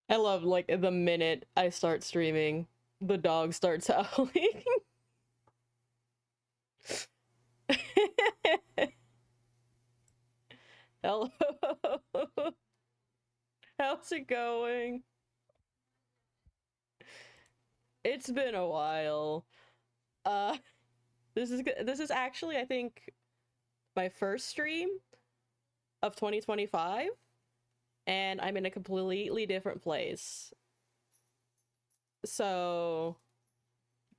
I love like the minute I start streaming, the dog starts howling. Hello. How's it going? It's been a while. Uh this is actually I think my first stream of 2025 and I'm in a completely different place. So,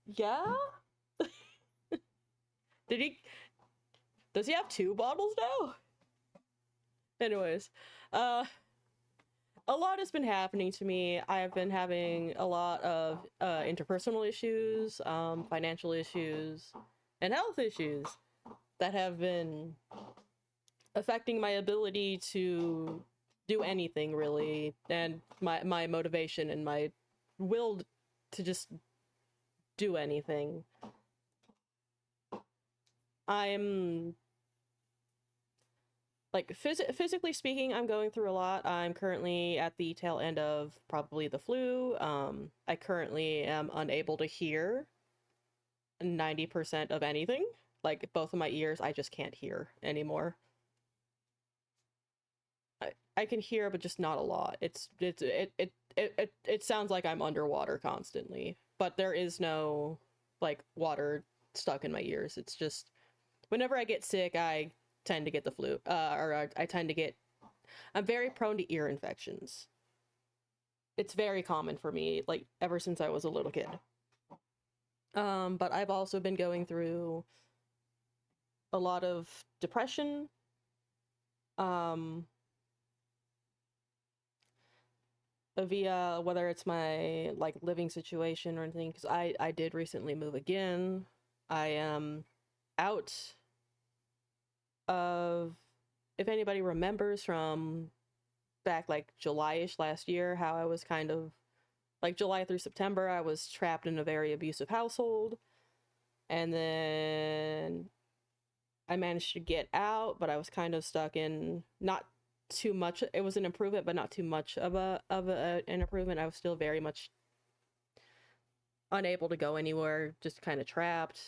yeah. Did he does he have two bottles now? Anyways, uh a lot has been happening to me. I have been having a lot of interpersonal issues, financial issues, and health issues that have been affecting my ability to do anything really, and my motivation and my will to just do anything. I'm like physically speaking, I'm going through a lot. I'm currently at the tail end of probably the flu. I currently am unable to hear 90% of anything. Like both of my ears, I just can't hear anymore. I can hear, but just not a lot. It sounds like I'm underwater constantly, but there is no like water stuck in my ears. It's just whenever I get sick, I tend to get the flu, or I tend to get. I'm very prone to ear infections. It's very common for me, like ever since I was a little kid. But I've also been going through a lot of depression. Um, via whether it's my like living situation or anything, because I did recently move again. I am out of, if anybody remembers from back like July-ish last year, how I was kind of like July through September, I was trapped in a very abusive household. And then I managed to get out, but I was kind of stuck in not too much. It was an improvement, but not too much of an improvement. I was still very much unable to go anywhere, just kind of trapped.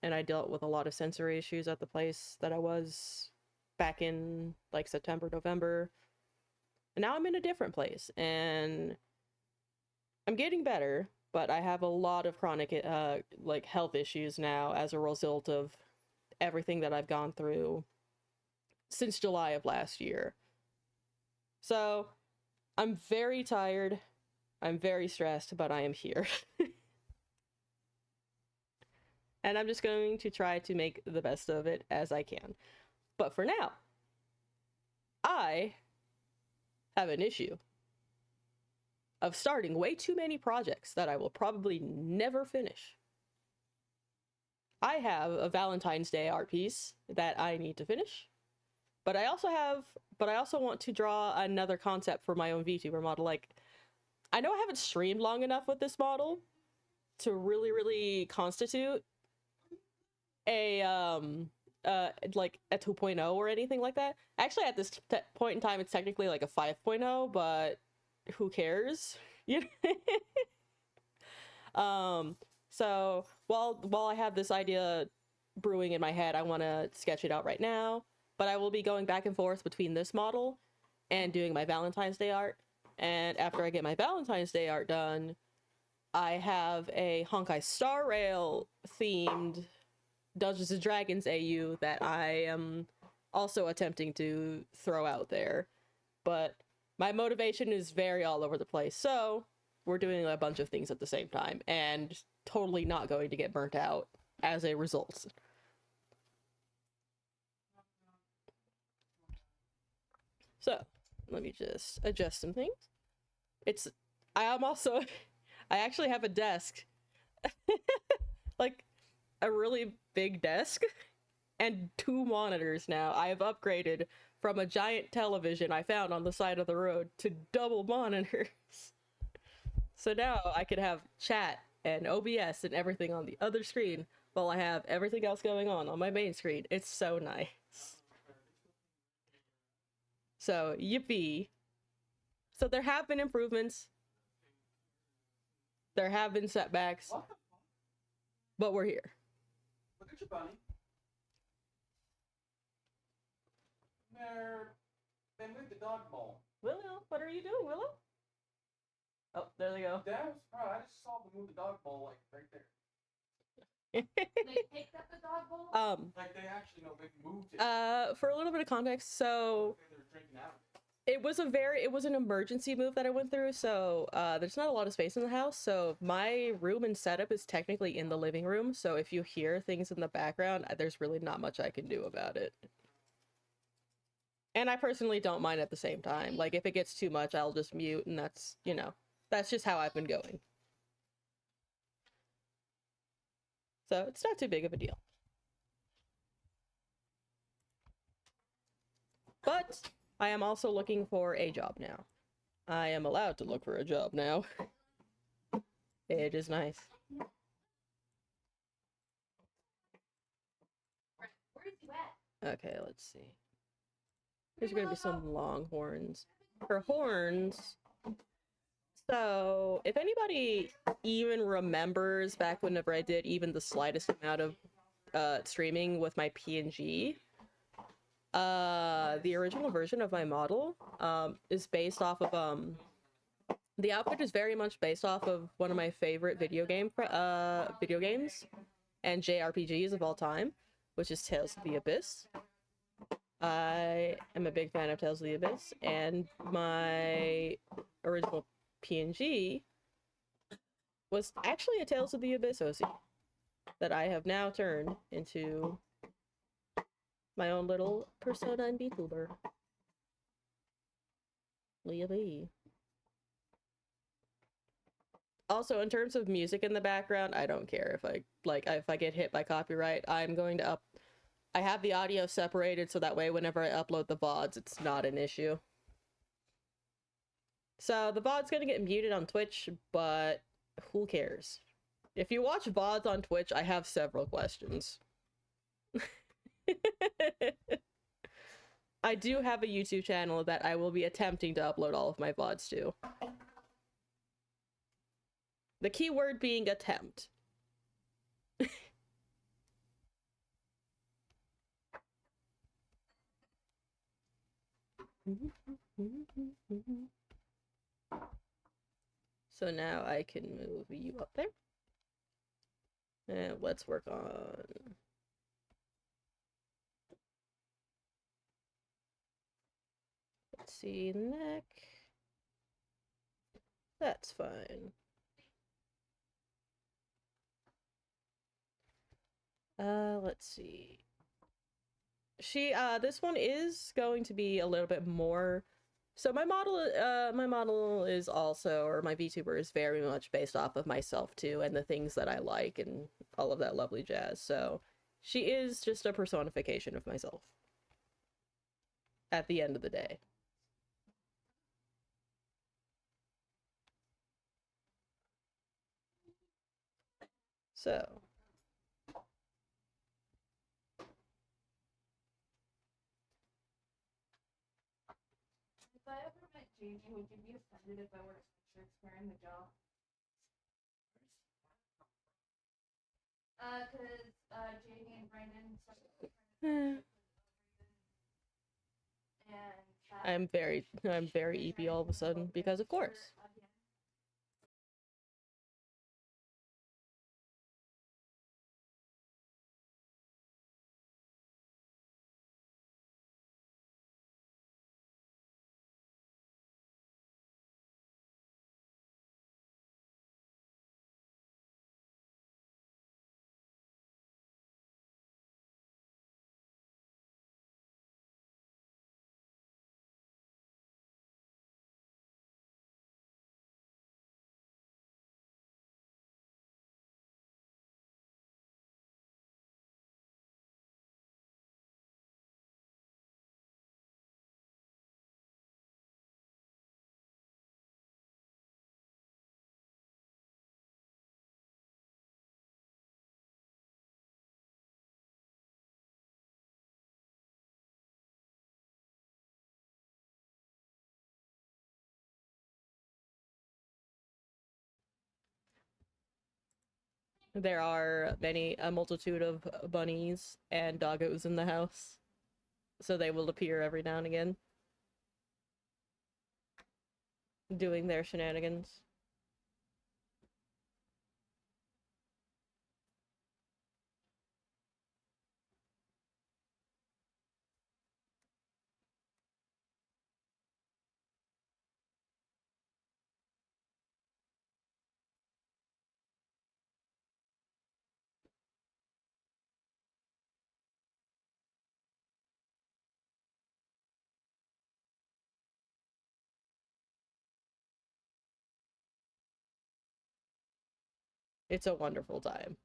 And I dealt with a lot of sensory issues at the place that I was back in like September, November. And now I'm in a different place and I'm getting better, but I have a lot of chronic like health issues now as a result of everything that I've gone through since July of last year. So, I'm very tired. I'm very stressed, but I am here. And I'm just going to try to make the best of it as I can. But for now, I have an issue of starting way too many projects that I will probably never finish. I have a Valentine's Day art piece that I need to finish, but I also want to draw another concept for my own VTuber model. Like, I know I haven't streamed long enough with this model to really constitute a like a 2.0 or anything like that. Actually, at this point in time, it's technically like a 5.0, but who cares? You know? So while I have this idea brewing in my head, I want to sketch it out right now. But I will be going back and forth between this model and doing my Valentine's Day art. And after I get my Valentine's Day art done, I have a Honkai Star Rail themed Dungeons and Dragons AU that I am also attempting to throw out there. But my motivation is very all over the place. So we're doing a bunch of things at the same time and totally not going to get burnt out as a result. So let me just adjust some things. It's I am also I actually have a desk. Like a really big desk and two monitors now. I have upgraded from a giant television I found on the side of the road to double monitors. So now I could have chat and OBS and everything on the other screen while I have everything else going on my main screen. It's so nice. So, yippee. So there have been improvements. There have been setbacks. What the fuck? But we're here. Look at your bunny. They moved the dog bowl. Willow, what are you doing, Willow? Oh, there they go. That was right. I just saw them move the dog bowl like right there. They picked up the dog bowl? Like they actually know they moved it. For a little bit of context, so They were drinking out of it. it was an emergency move that I went through, so there's not a lot of space in the house, so my room and setup is technically in the living room, so if you hear things in the background, there's really not much I can do about it. And I personally don't mind at the same time. Like, if it gets too much, I'll just mute, and that's, you know, that's just how I've been going. So it's not too big of a deal. But I am also looking for a job now. I am allowed to look for a job now. It is nice. Where's you at? Okay, let's see. There's gonna be some longhorns. For horns. So, if anybody even remembers back whenever I did even the slightest amount of streaming with my PNG, the original version of my model is based off of the outfit is very much based off of one of my favorite video games and JRPGs of all time, which is Tales of the Abyss. I am a big fan of Tales of the Abyss, and my original PNG was actually a Tales of the Abyss OC that I have now turned into my own little persona and Vtuber. Leah B. Also, in terms of music in the background, I don't care if I get hit by copyright. I'm going to I have the audio separated so that way whenever I upload the VODs, it's not an issue. So the VOD's gonna get muted on Twitch, but who cares? If you watch VODs on Twitch, I have several questions. I do have a YouTube channel that I will be attempting to upload all of my VODs to. The key word being attempt. So now I can move you up there. And let's work on... Let's see, neck. That's fine. Let's see. This one is going to be a little bit more. So my model is also, or my VTuber is very much based off of myself too, and the things that I like and all of that lovely jazz. So she is just a personification of myself at the end of the day. So. If I ever met Jamie, would you be offended if I wore shirts wearing the jaw? Cause Jamie and Brandon and I'm very EP all of a sudden because of course. There are a multitude of bunnies and doggos in the house, so they will appear every now and again, doing their shenanigans. It's a wonderful time.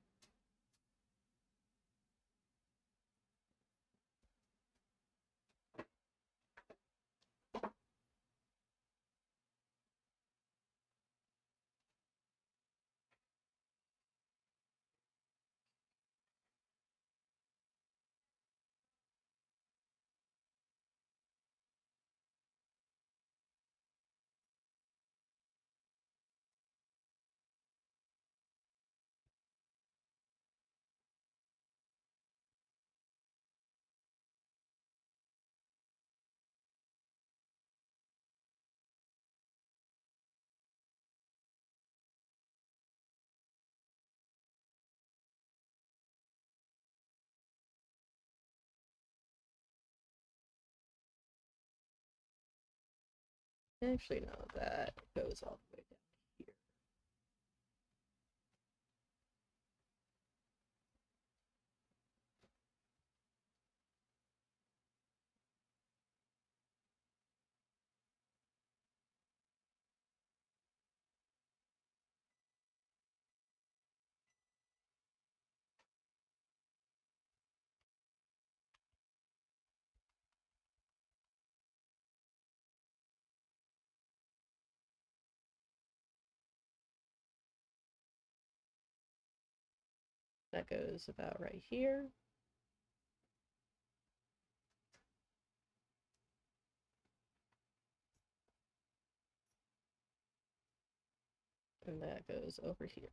Actually, no, that goes all the way down here. That goes about right here. And that goes over here.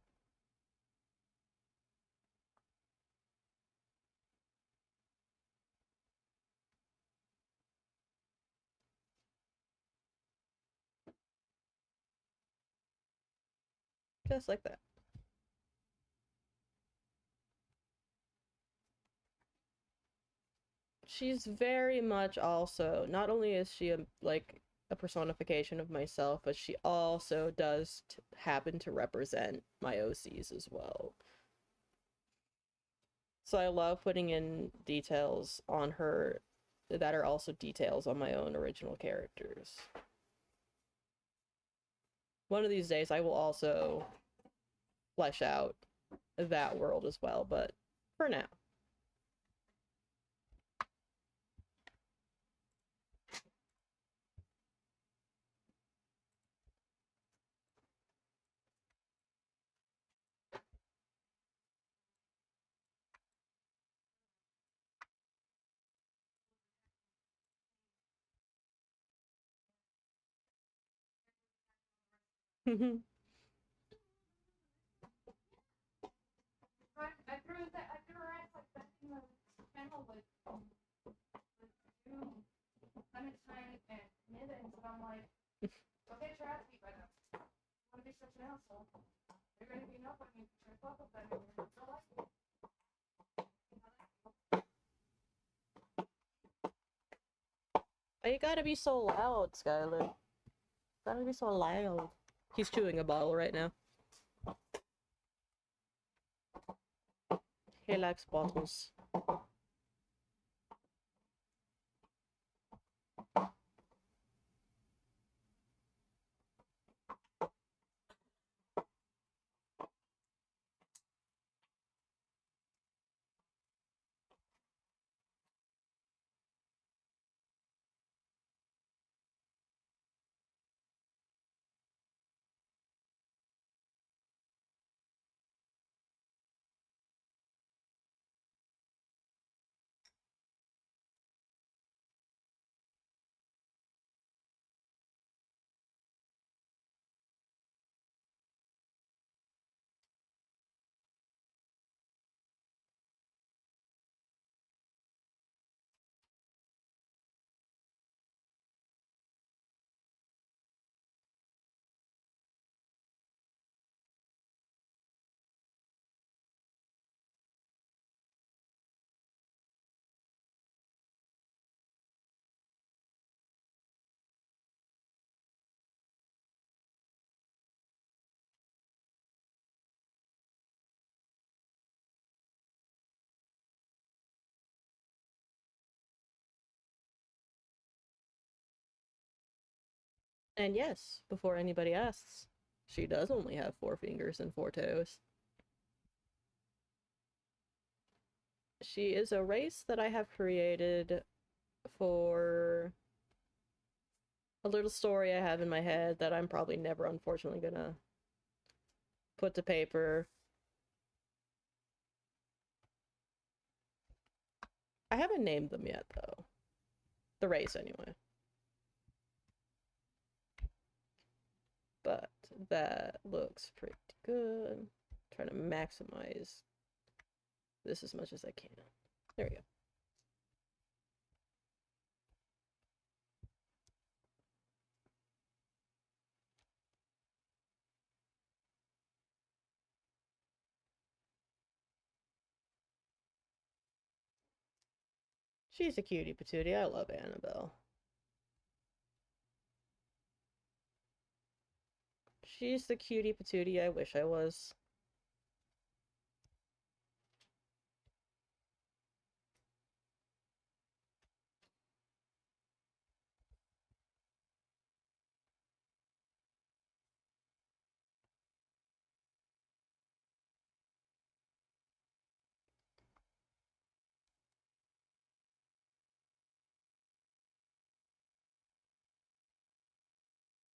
Just like that. She's very much also, not only is she a personification of myself, but she also does happen to represent my OCs as well. So I love putting in details on her that are also details on my own original characters. One of these days I will also flesh out that world as well, but for now. I threw around like that in the channel with two lemon time and mittens, and I'm like, go get your ass beat by them. I want to be such an asshole. They're gonna beat up on you because you're fuck with them and you're so like it. Why you gotta be so loud, Skylar? Gotta be so loud. He's chewing a bottle right now. He likes bottles. And yes, before anybody asks, she does only have 4 fingers and 4 toes. She is a race that I have created for a little story I have in my head that I'm probably never, unfortunately, gonna put to paper. I haven't named them yet, though. The race, anyway. But that looks pretty good. I'm trying to maximize this as much as I can. There we go. She's a cutie patootie. I love Annabelle. She's the cutie patootie I wish I was.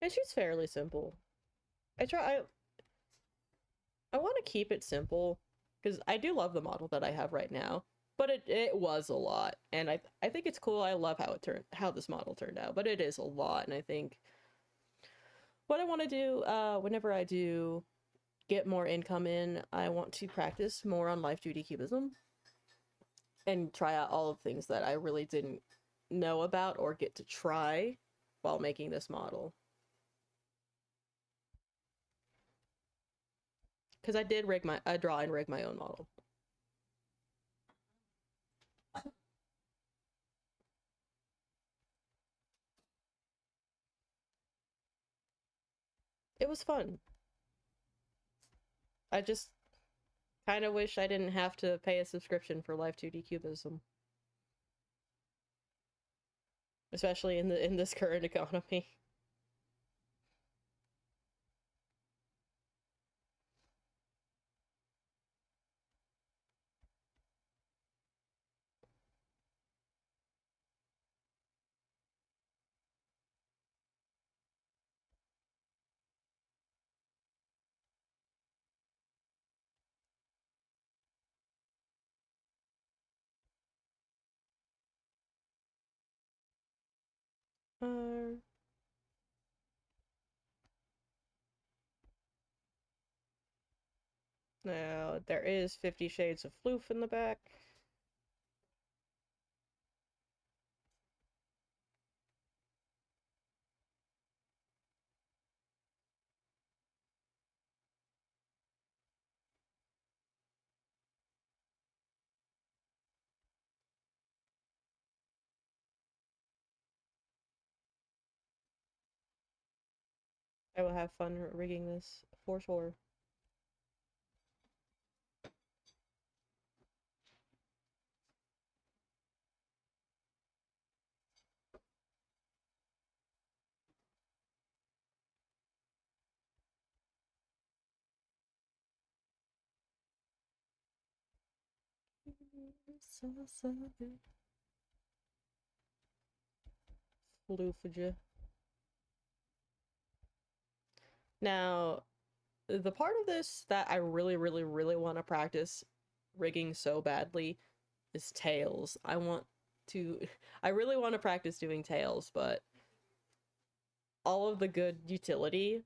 And she's fairly simple. I want to keep it simple because I do love the model that I have right now, but it was a lot, and I think it's cool. I love how this model turned out, but it is a lot, and I think what I want to do whenever I do get more income in, I want to practice more on life duty cubism and try out all of the things that I really didn't know about or get to try while making this model. Because I draw and rig my own model. It was fun. I just kind of wish I didn't have to pay a subscription for Life 2D Cubism, especially in this current economy. Uh, Now there is 50 Shades of Floof in the back. I will have fun rigging this for sure. Floofager. Now, the part of this that I really, really, really want to practice rigging so badly is tails. I really want to practice doing tails, but all of the good utility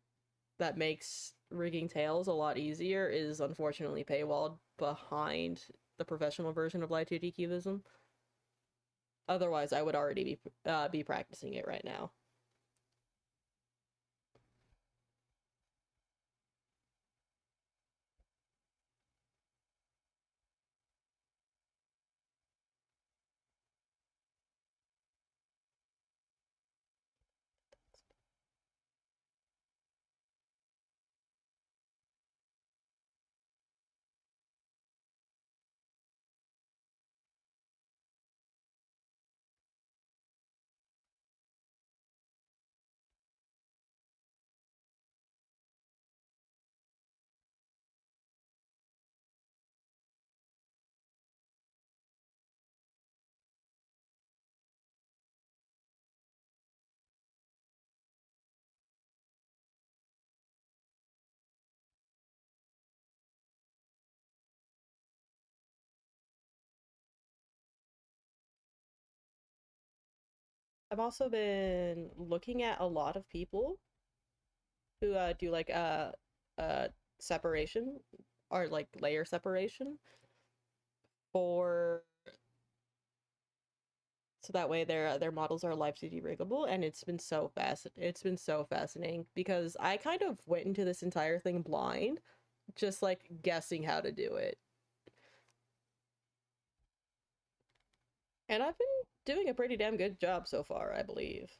that makes rigging tails a lot easier is unfortunately paywalled behind the professional version of Light 2D Cubism. Otherwise, I would already be practicing it right now. I've also been looking at a lot of people who do like separation or like layer separation for so that way their models are live 2D riggable, and it's been so fascinating because I kind of went into this entire thing blind, just like guessing how to do it. And I've been doing a pretty damn good job so far, I believe.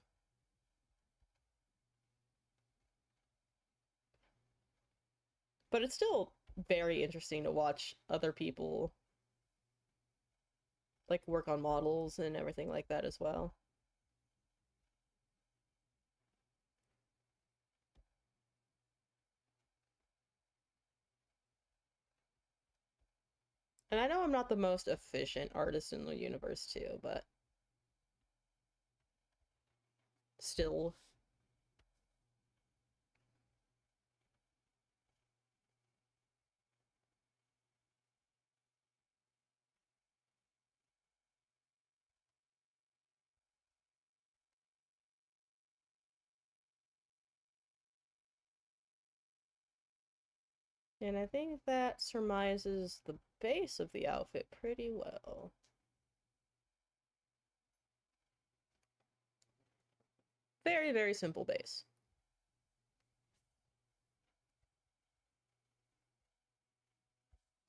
But it's still very interesting to watch other people like work on models and everything like that as well. And I know I'm not the most efficient artist in the universe too, but still. And I think that surmises the base of the outfit pretty well. Very, very simple base.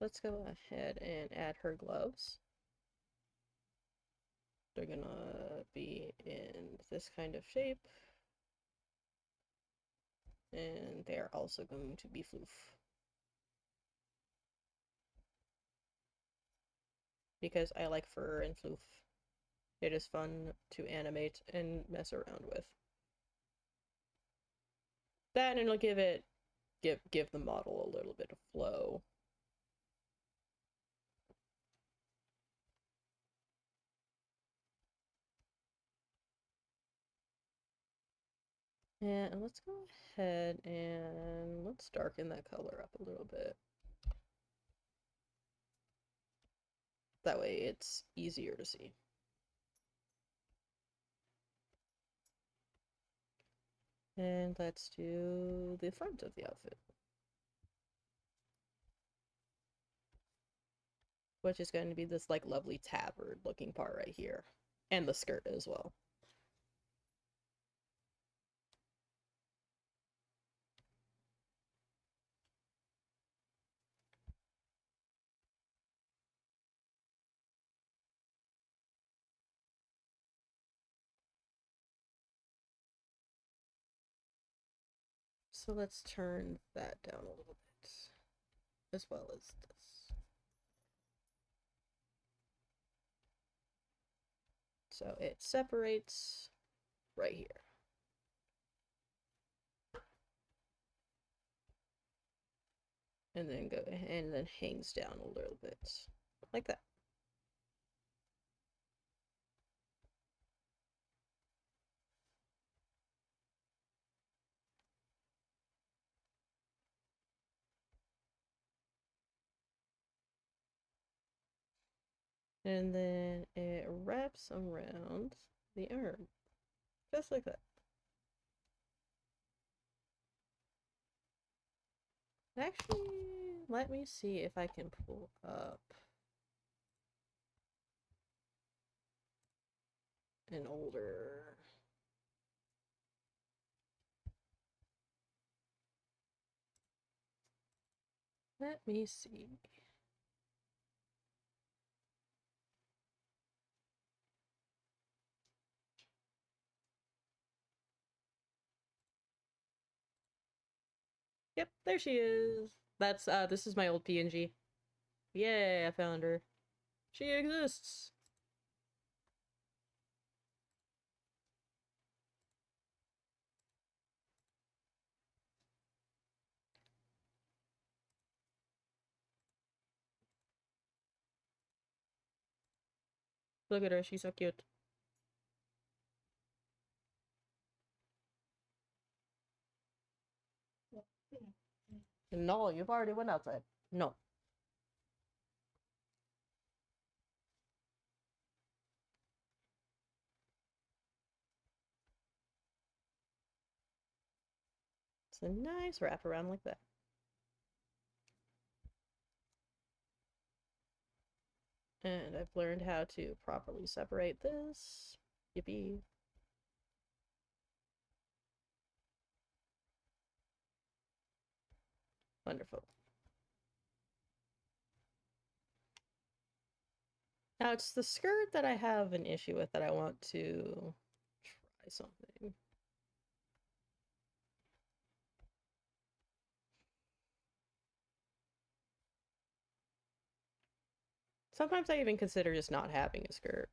Let's go ahead and add her gloves. They're gonna be in this kind of shape. And they're also going to be floof. Because I like fur and floof. It is fun to animate and mess around with. That, and it'll give the model a little bit of flow. And let's go ahead and let's darken that color up a little bit. That way it's easier to see. And let's do the front of the outfit, which is going to be this like lovely tabard looking part right here, and the skirt as well. So let's turn that down a little bit, as well as this. So it separates right here. And then hangs down a little bit. Like that. And then it wraps around the arm. Just like that. Actually, let me see if I can pull up an older. Let me see. Yep, there she is. That's this is my old PNG. Yay, I found her. She exists. Look at her, she's so cute. No, you've already went outside. No. a nice wraparound like that. And I've learned how to properly separate this. Yippee. Wonderful. Now it's the skirt that I have an issue with that I want to try something. Sometimes I even consider just not having a skirt.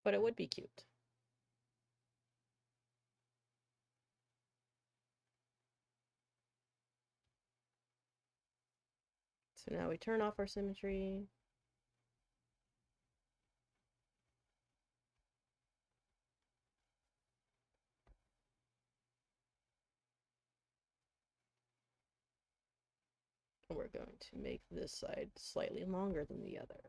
But it would be cute. So now we turn off our symmetry. And we're going to make this side slightly longer than the other.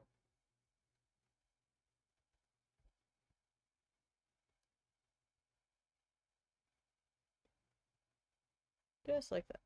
Just like that.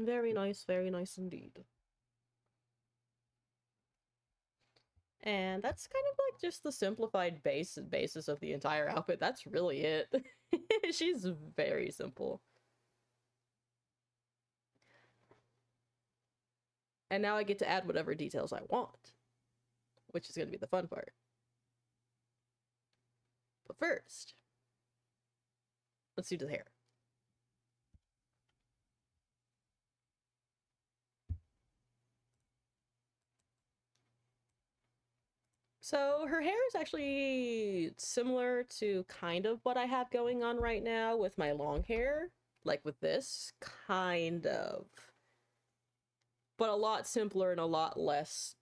Very nice indeed. And that's kind of like just the simplified basis of the entire outfit. That's really it. She's very simple. And now I get to add whatever details I want, which is going to be the fun part. But first, let's do the hair. So her hair is actually similar to kind of what I have going on right now with my long hair. Like with this, kind of. But a lot simpler and a lot less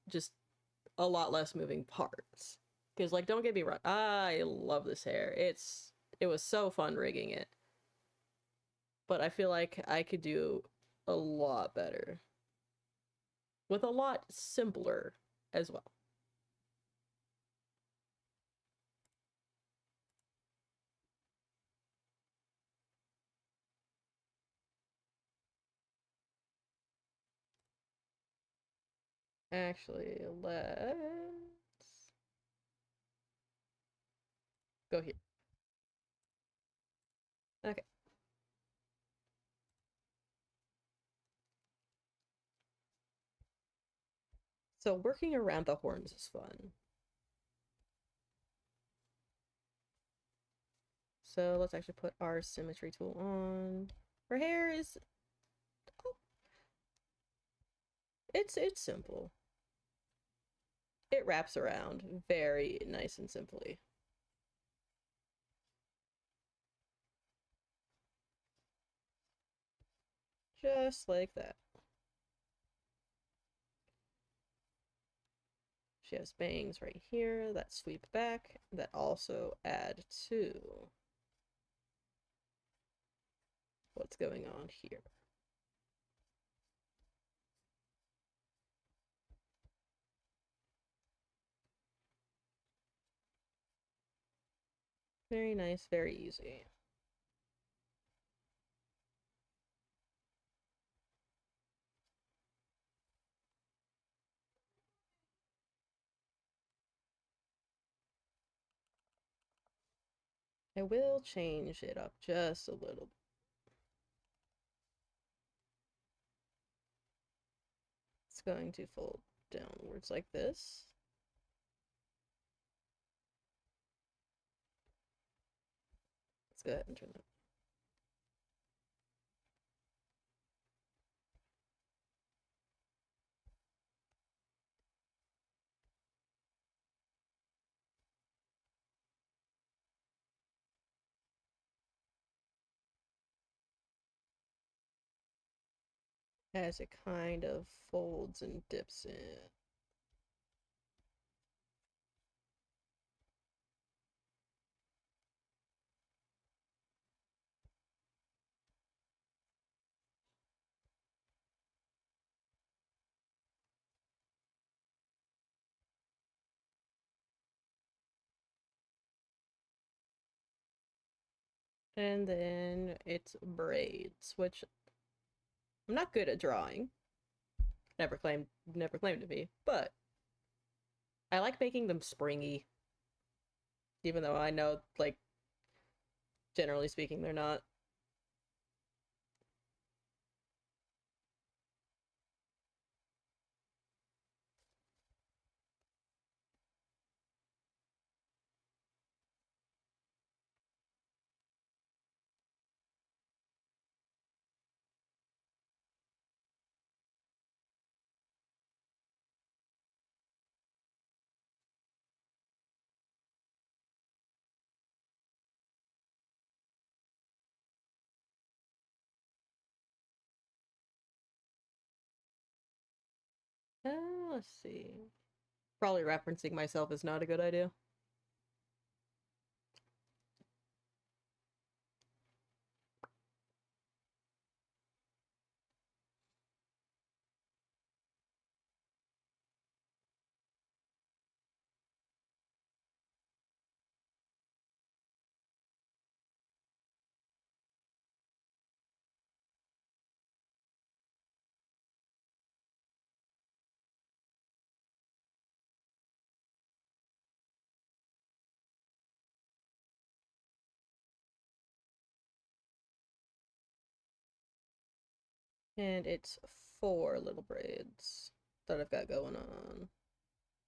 moving parts. Because, like, don't get me wrong, I love this hair. It was so fun rigging it. But I feel like I could do a lot better. With a lot simpler as well. Actually, let's go here. Okay. So working around the horns is fun. So let's actually put our symmetry tool on. Her hair is... Oh, it's simple. It wraps around very nice and simply. Just like that. She has bangs right here that sweep back, that also add to what's going on here. Very nice, very easy. I will change it up just a little bit. It's going to fold downwards like this. Let's go ahead and turn that. As it kind of folds and dips in. And then it's braids, which I'm not good at drawing. Never claimed to be, but I like making them springy. Even though I know, like, generally speaking, they're not. Let's see. Probably referencing myself is not a good idea. And it's 4 little braids that I've got going on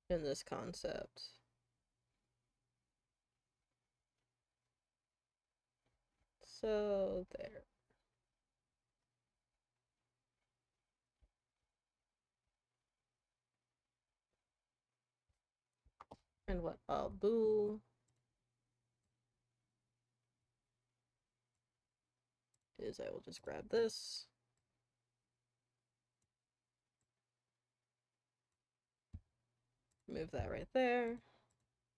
in this concept. So there. And what I'll do is I will just grab this. Move that right there.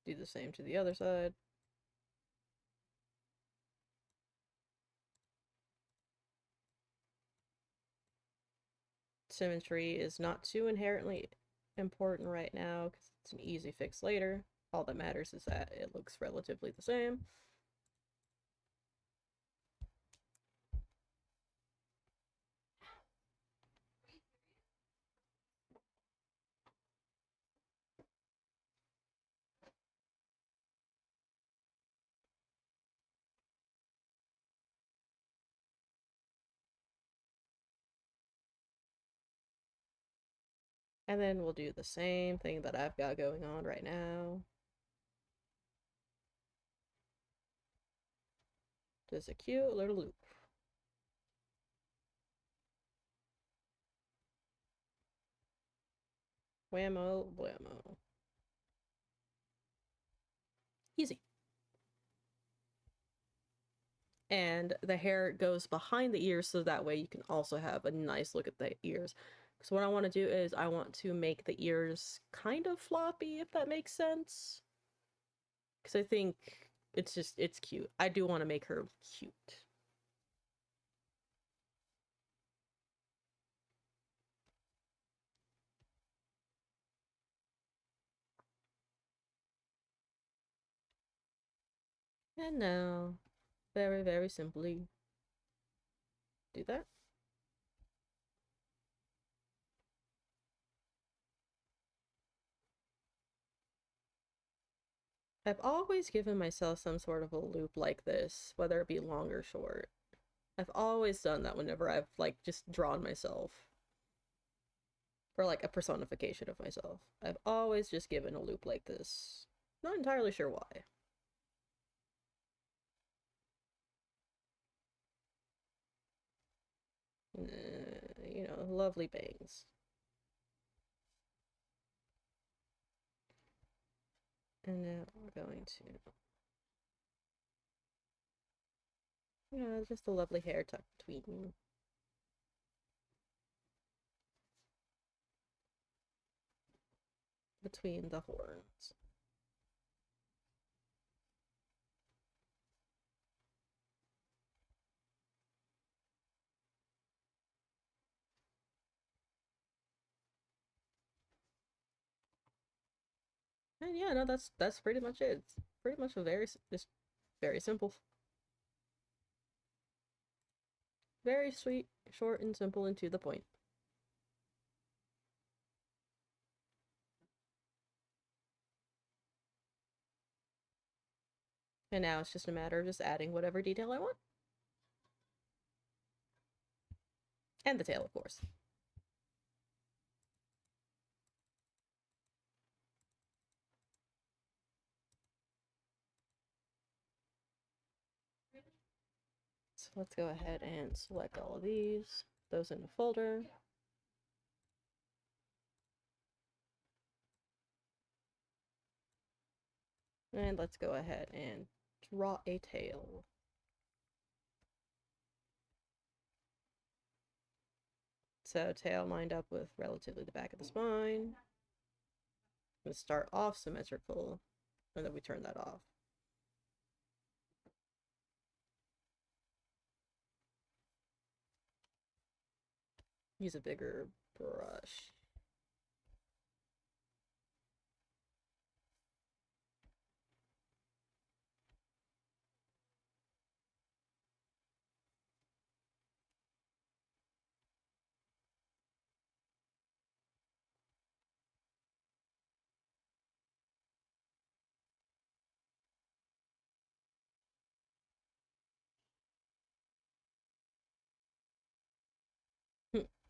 Do the same to the other side. Symmetry is not too inherently important right now because it's an easy fix later. All that matters is that it looks relatively the same. And then we'll do the same thing that I've got going on right now. Just a cute little loop. Whammo, blammo. Easy. And the hair goes behind the ears so that way you can also have a nice look at the ears. Because what I want to do is I want to make the ears kind of floppy, if that makes sense. Because I think it's cute. I do want to make her cute. And now, very, very simply, do that. I've always given myself some sort of a loop like this, whether it be long or short. I've always done that whenever I've, like, just drawn myself. Or, like, a personification of myself. I've always just given a loop like this. Not entirely sure why. lovely bangs. And now we're going to, just a lovely hair tucked between the horns. And yeah, no, that's pretty much it. It's pretty much just very simple. Very sweet, short and simple and to the point. And now it's just a matter of just adding whatever detail I want. And the tail, of course. So let's go ahead and select all of these, those in the folder. And let's go ahead and draw a tail. So tail lined up with relatively the back of the spine. I'm going to start off symmetrical, and then we turn that off. Use a bigger brush.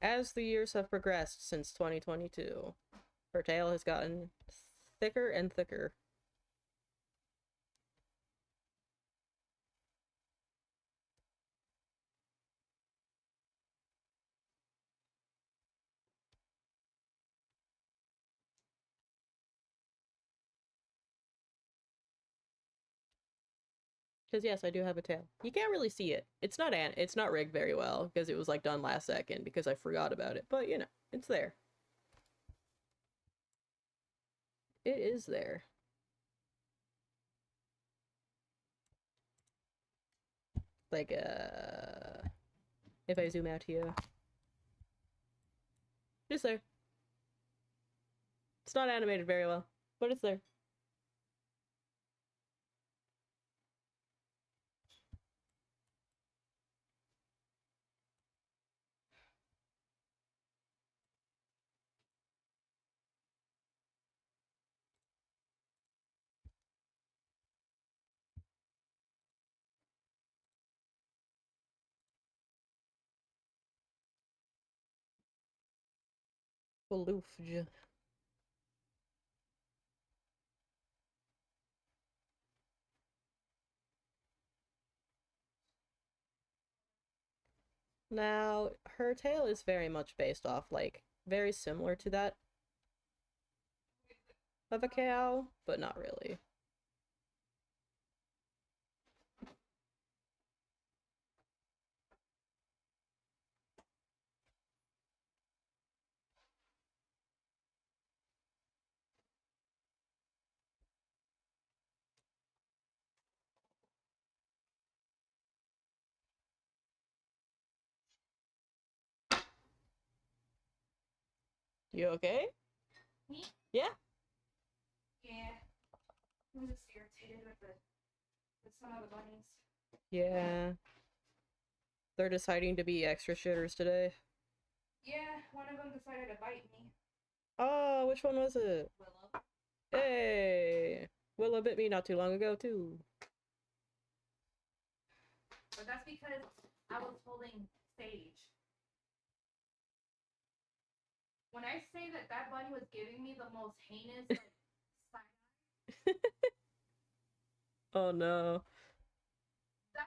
As the years have progressed since 2022, her tail has gotten thicker and thicker. Because yes, I do have a tail. You can't really see it. It's not rigged very well because it was like done last second because I forgot about it. But it's there. It is there. Like if I zoom out here. It's there. It's not animated very well, but it's there. Floofge. Now, her tail is very much based off, like, very similar to that of a cow, but not really. You okay? Me? Yeah? Yeah. I'm just irritated with some of the bunnies. Yeah. They're deciding to be extra shitters today. Yeah, one of them decided to bite me. Oh, which one was it? Willow. Hey! Willow bit me not too long ago, too. But that's because I was holding Sage. When I say that bunny was giving me the most heinous, side eye. Oh no. I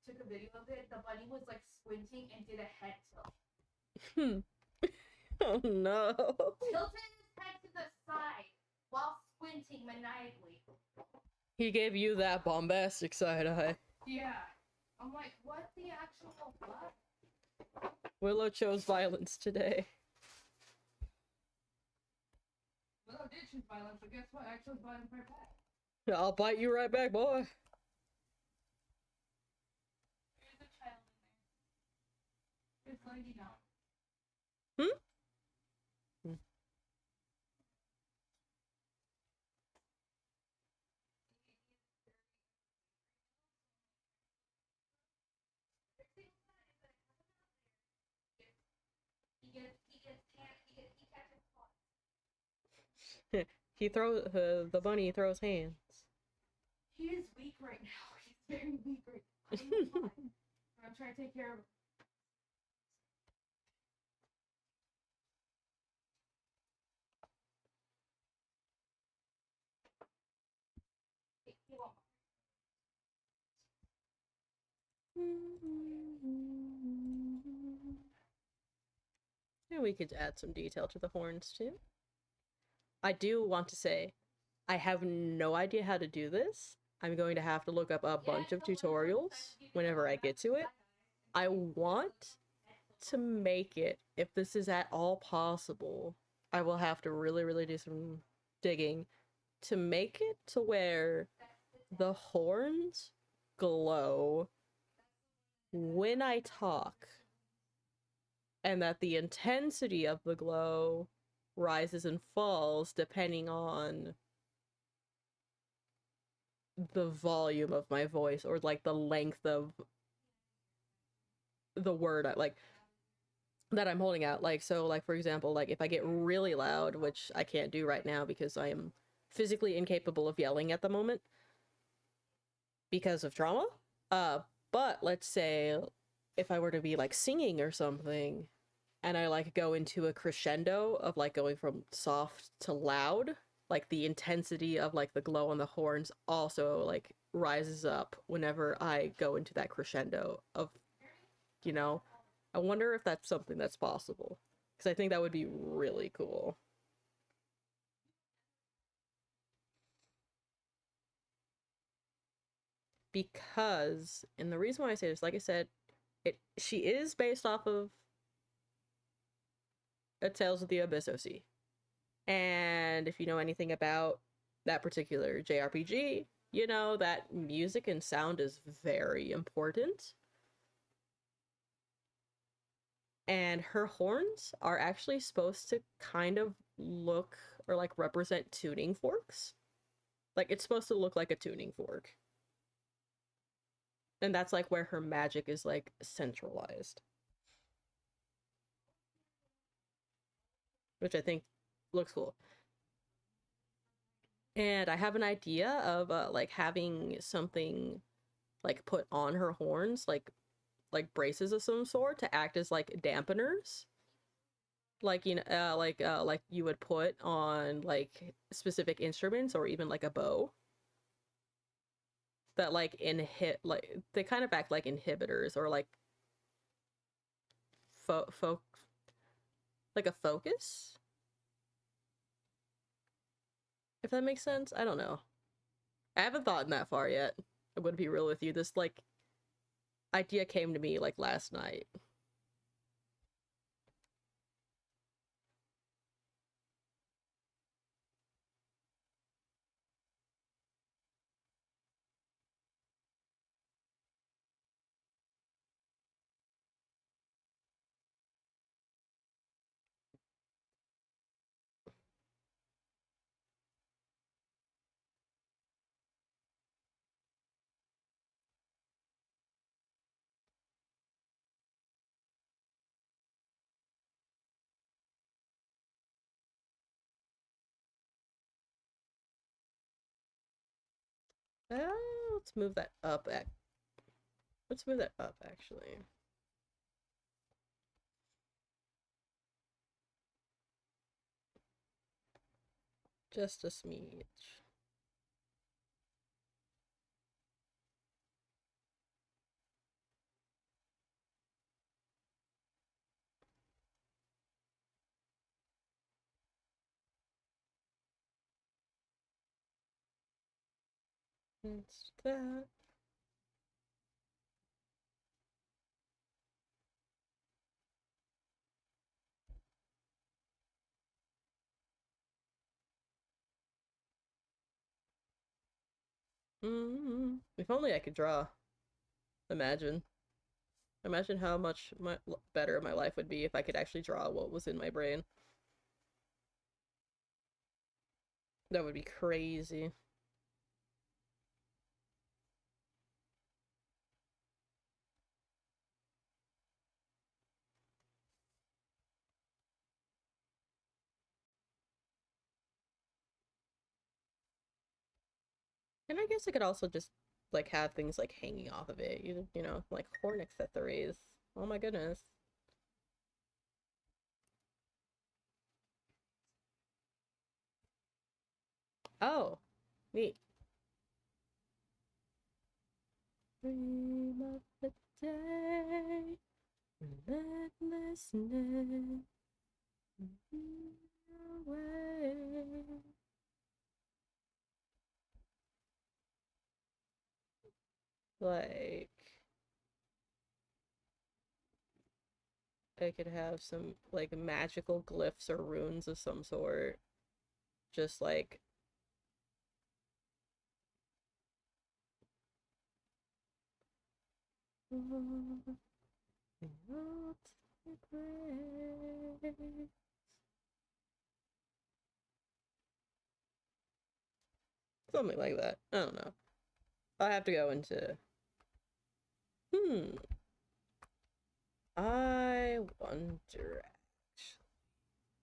took a video of it. The bunny was like squinting and did a head tilt. Hmm. Oh no. Tilting his head to the side while squinting maniacally. He gave you that bombastic side eye. Yeah. I'm like, what the actual what? Willow chose violence today. Willow did choose violence, but guess what? I chose violence right back. I'll bite you right back, boy. There's a child in there. Just letting you know. Hmm? The bunny throws hands. He is weak right now. He's very weak right now. I don't know why. I'm trying to take care of him. He won't. And we could add some detail to the horns too. I do want to say, I have no idea how to do this. I'm going to have to look up a bunch of tutorials whenever I get to it. I want to make it, if this is at all possible, I will have to really do some digging to make it to where the horns glow when I talk, and that the intensity of the glow rises and falls depending on the volume of my voice, or like the length of the word like that I'm holding out. Like, so like for example, like if I get really loud, which I can't do right now because I am physically incapable of yelling at the moment because of trauma. But let's say if I were to be like singing or something and I like go into a crescendo of like going from soft to loud, like the intensity of like the glow on the horns also like rises up whenever I go into that crescendo of, you know, I wonder if that's something that's possible, because I think that would be really cool. Because, and the reason why I say this, like I said, she is based off of A Tales of the Abyss OC. And if you know anything about that particular JRPG, you know that music and sound is very important. And her horns are actually supposed to kind of look or like represent tuning forks. Like it's supposed to look like a tuning fork. And that's like where her magic is like centralized. Which I think looks cool. And I have an idea of like having something like put on her horns, like braces of some sort to act as like dampeners, like you know like you would put on like specific instruments or even like a bow, that like like they kind of act like inhibitors or like fo- like a focus, if that makes sense. I don't know, I haven't thought in that far yet. I'm gonna be real with you, this like idea came to me like last night. Let's move that up. Let's move that up, actually. Just a smidge. It's that. If only I could draw. Imagine. Imagine how much better my life would be if I could actually draw what was in my brain. That would be crazy. And I guess I could also just like have things like hanging off of it. You know, like horn accessories. Oh my goodness. Oh, neat. Dream of the day, relentlessness away. Like, I could have some like magical glyphs or runes of some sort. Just like something like that. I don't know. I have to go into. Hmm. I wonder.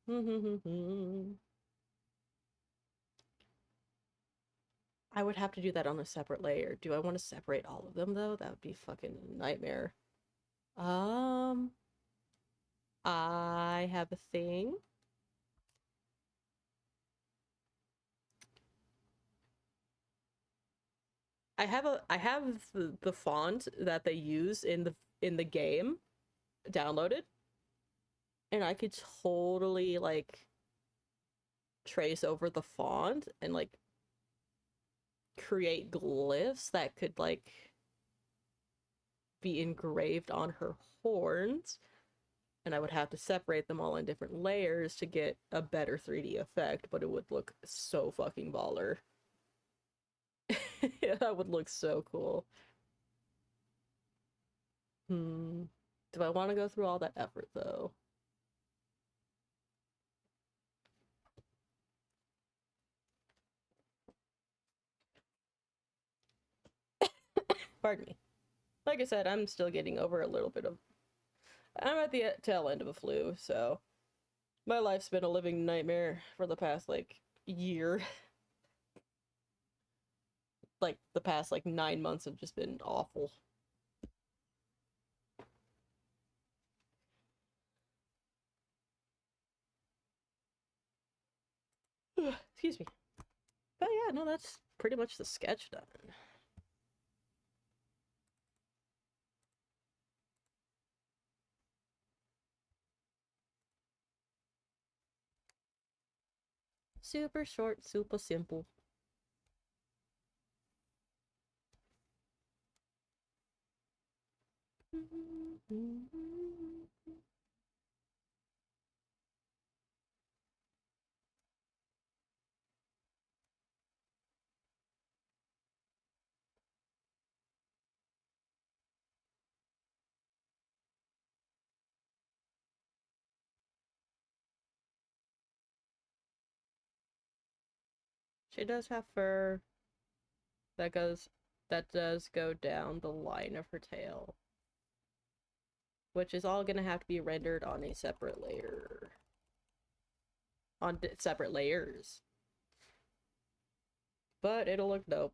Actually. I would have to do that on a separate layer. Do I want to separate all of them though? That would be fucking nightmare. Um, I have a thing. I have the font that they use in the game downloaded, and I could totally like trace over the font and like create glyphs that could like be engraved on her horns, and I would have to separate them all in different layers to get a better 3D effect, but it would look so fucking baller. Yeah, that would look so cool. Hmm. Do I want to go through all that effort though? Pardon me. Like I said, I'm still getting over a little bit of. I'm at the tail end of a flu, so my life's been a living nightmare for the past like year. Like the past like 9 months have just been awful. Excuse me. But yeah, no, that's pretty much the sketch done. Super short, super simple. She does have fur that goes that does go down the line of her tail, which is all gonna have to be rendered on a separate layer. On separate layers. But it'll look dope.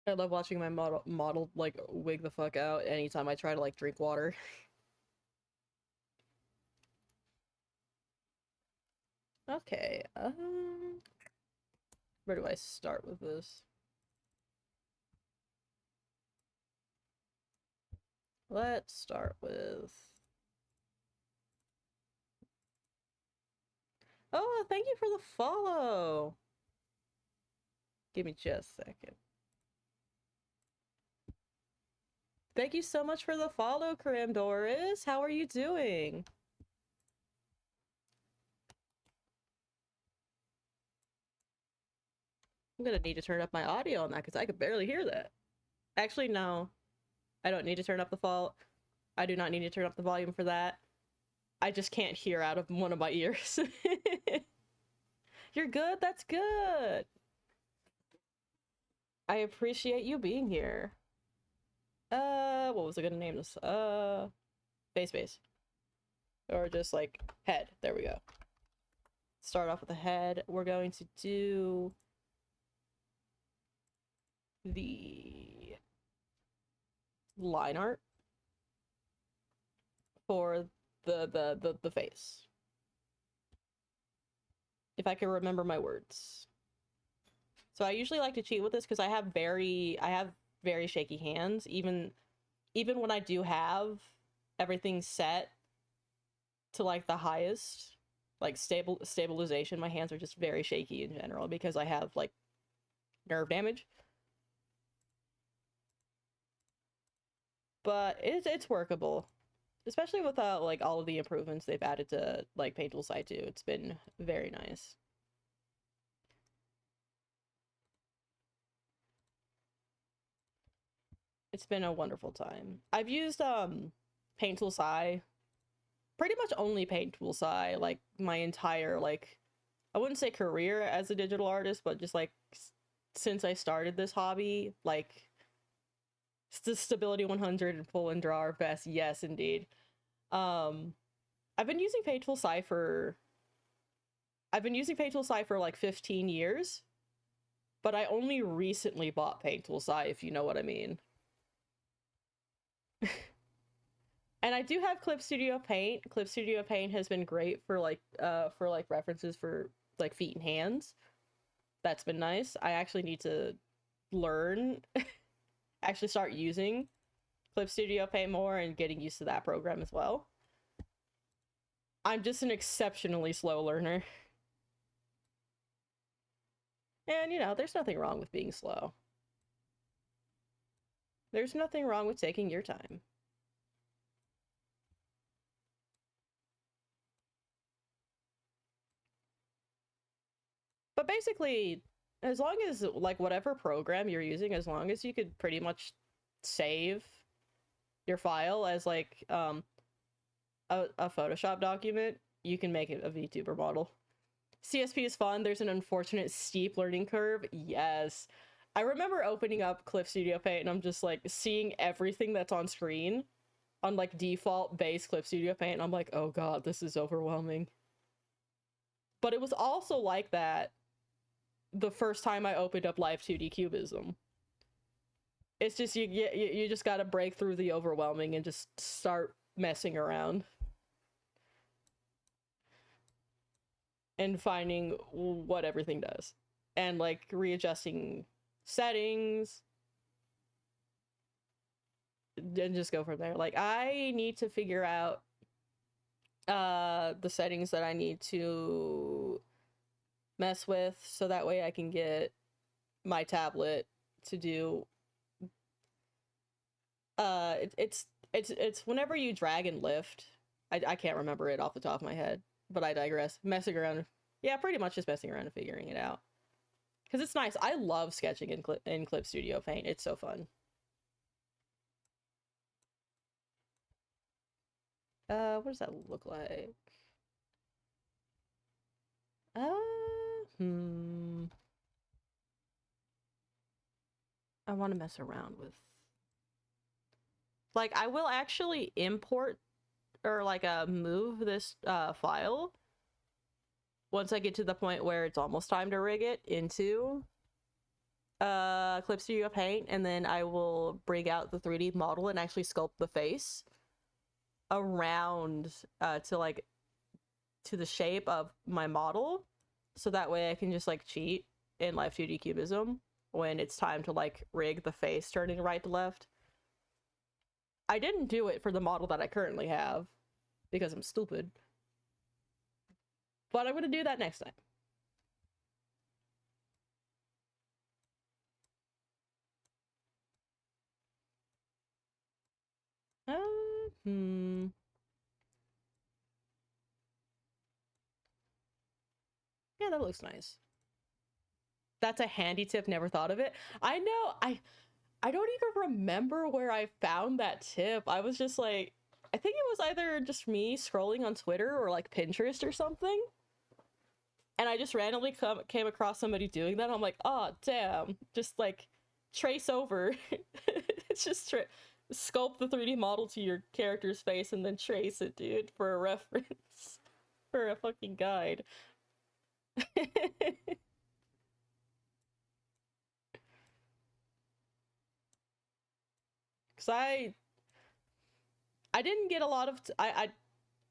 I love watching my model like wig the fuck out anytime I try to like drink water. Okay, where do I start with this? Let's start with... Oh, thank you for the follow! Give me just a second. Thank you so much for the follow, Cram Doris. How are you doing? I'm gonna need to turn up my audio on that because I could barely hear that. Actually, no. I don't need to turn up the I do not need to turn up the volume for that. I just can't hear out of one of my ears. You're good? That's good. I appreciate you being here. What was I gonna name this? Base. Or just like head. There we go. Start off with the head. We're going to do the line art for the face. If I can remember my words. So I usually like to cheat with this because I have very shaky hands. Even when I do have everything set to like the highest, like stabilization, my hands are just very shaky in general because I have like nerve damage. But it's workable, especially with like all of the improvements they've added to like Paint Tool Side 2. It's been very nice. It's been a wonderful time. I've used Paint Tool Sci, pretty much only Paint Tool Sci, like my entire like, I wouldn't say career as a digital artist, but just like since I started this hobby, like Stability 100 and Pull and Draw are best. Yes, indeed. I've been using Paint Tool Sci for like 15 years, but I only recently bought Paint Tool Sci, if you know what I mean. And I do have Clip Studio Paint. Clip Studio Paint has been great for like references for like feet and hands. That's been nice. I actually need to learn, actually start using Clip Studio Paint more and getting used to that program as well. I'm just an exceptionally slow learner. And, you know, there's nothing wrong with being slow. There's nothing wrong with taking your time. But basically, as long as, like, whatever program you're using, as long as you could pretty much save your file as, like, a Photoshop document, you can make it a VTuber model. CSP is fun. There's an unfortunate steep learning curve. Yes. I remember opening up Clip Studio Paint and I'm just, like, seeing everything that's on screen on, like, default base Clip Studio Paint, and I'm like, oh god, this is overwhelming. But it was also like that the first time I opened up Live 2D Cubism. It's just, you just gotta break through the overwhelming and just start messing around. And finding what everything does. And, like, readjusting settings. And just go from there. Like, I need to figure out the settings that I need to mess with so that way I can get my tablet to do it's whenever you drag and lift. I can't remember it off the top of my head, but I digress. Messing around, yeah, pretty much just messing around and figuring it out because it's nice. I love sketching in Clip Studio Paint. It's so fun. What does that look like? I want to mess around with, like, I will actually import or like move this file once I get to the point where it's almost time to rig it into Clip Studio Paint, and then I will bring out the 3D model and actually sculpt the face around to the shape of my model, so that way I can just like cheat in Live 2D Cubism when it's time to like rig the face turning right to left. I didn't do it for the model that I currently have because I'm stupid, but I'm gonna do that next time. Yeah, that looks nice. That's a handy tip, never thought of it. I know, I don't even remember where I found that tip. I was just like, I think it was either just me scrolling on Twitter or like Pinterest or something. And I just randomly came across somebody doing that. I'm like, oh, damn. Just like trace over. It's just sculpt the 3D model to your character's face and then trace it, dude, for a reference. For a fucking guide. Because I didn't get a lot of I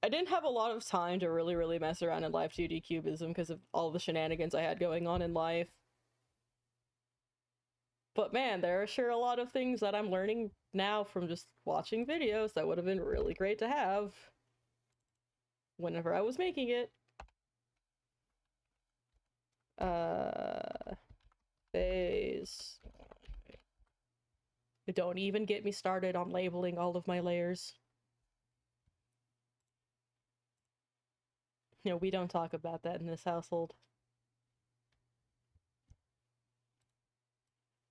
didn't have a lot of time to really mess around in Live 2D Cubism because of all the shenanigans I had going on in life. But man, there are sure a lot of things that I'm learning now from just watching videos that would have been really great to have whenever I was making it. Phase. Don't even get me started on labeling all of my layers. No, we don't talk about that in this household.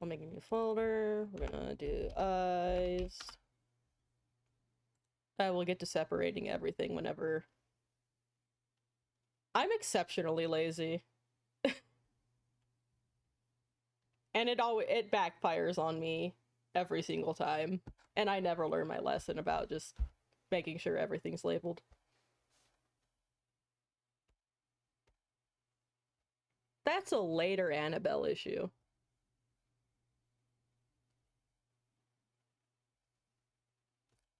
I'll make a new folder. We're gonna do eyes. I will get to separating everything whenever. I'm exceptionally lazy. And it backfires on me every single time. And I never learn my lesson about just making sure everything's labeled. That's a later Annabelle issue.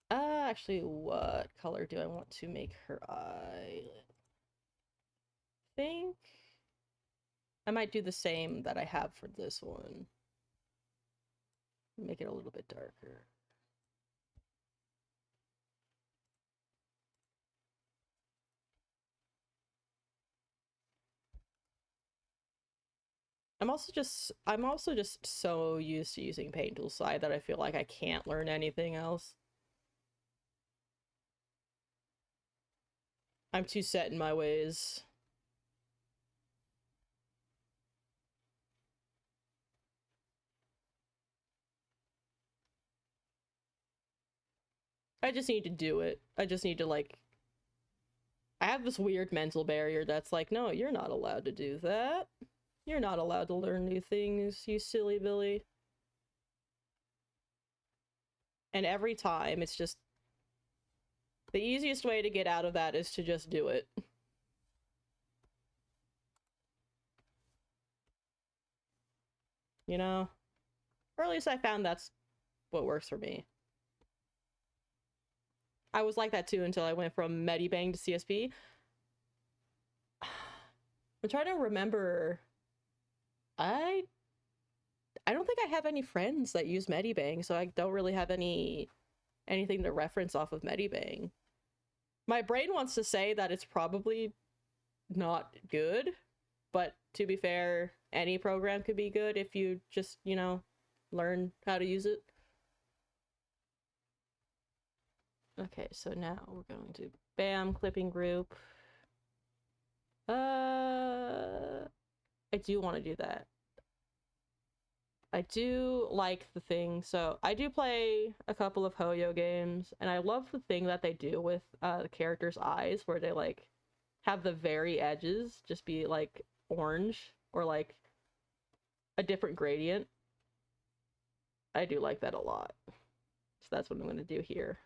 Actually, what color do I want to make her eye? I think I might do the same that I have for this one. Make it a little bit darker. I'm also just so used to using Paint Tool Side that I feel like I can't learn anything else. I'm too set in my ways. I just need to do it. I just need to like I have this weird mental barrier that's like, no, you're not allowed to do that. You're not allowed to learn new things, you silly Billy. And every time, it's just... the easiest way to get out of that is to just do it. You know? Or at least I found that's what works for me. I was like that too until I went from Medibang to CSP. I'm trying to remember... I don't think I have any friends that use Medibang, so I don't really have anything to reference off of Medibang. My brain wants to say that it's probably not good, but to be fair, any program could be good if you just, you know, learn how to use it. Okay, so now we're going to bam, clipping group. I do want to do that. I do like the thing, so I do play a couple of Hoyo games, and I love the thing that they do with the characters' eyes, where they like have the very edges just be like orange or like a different gradient. I do like that a lot. So that's what I'm going to do here.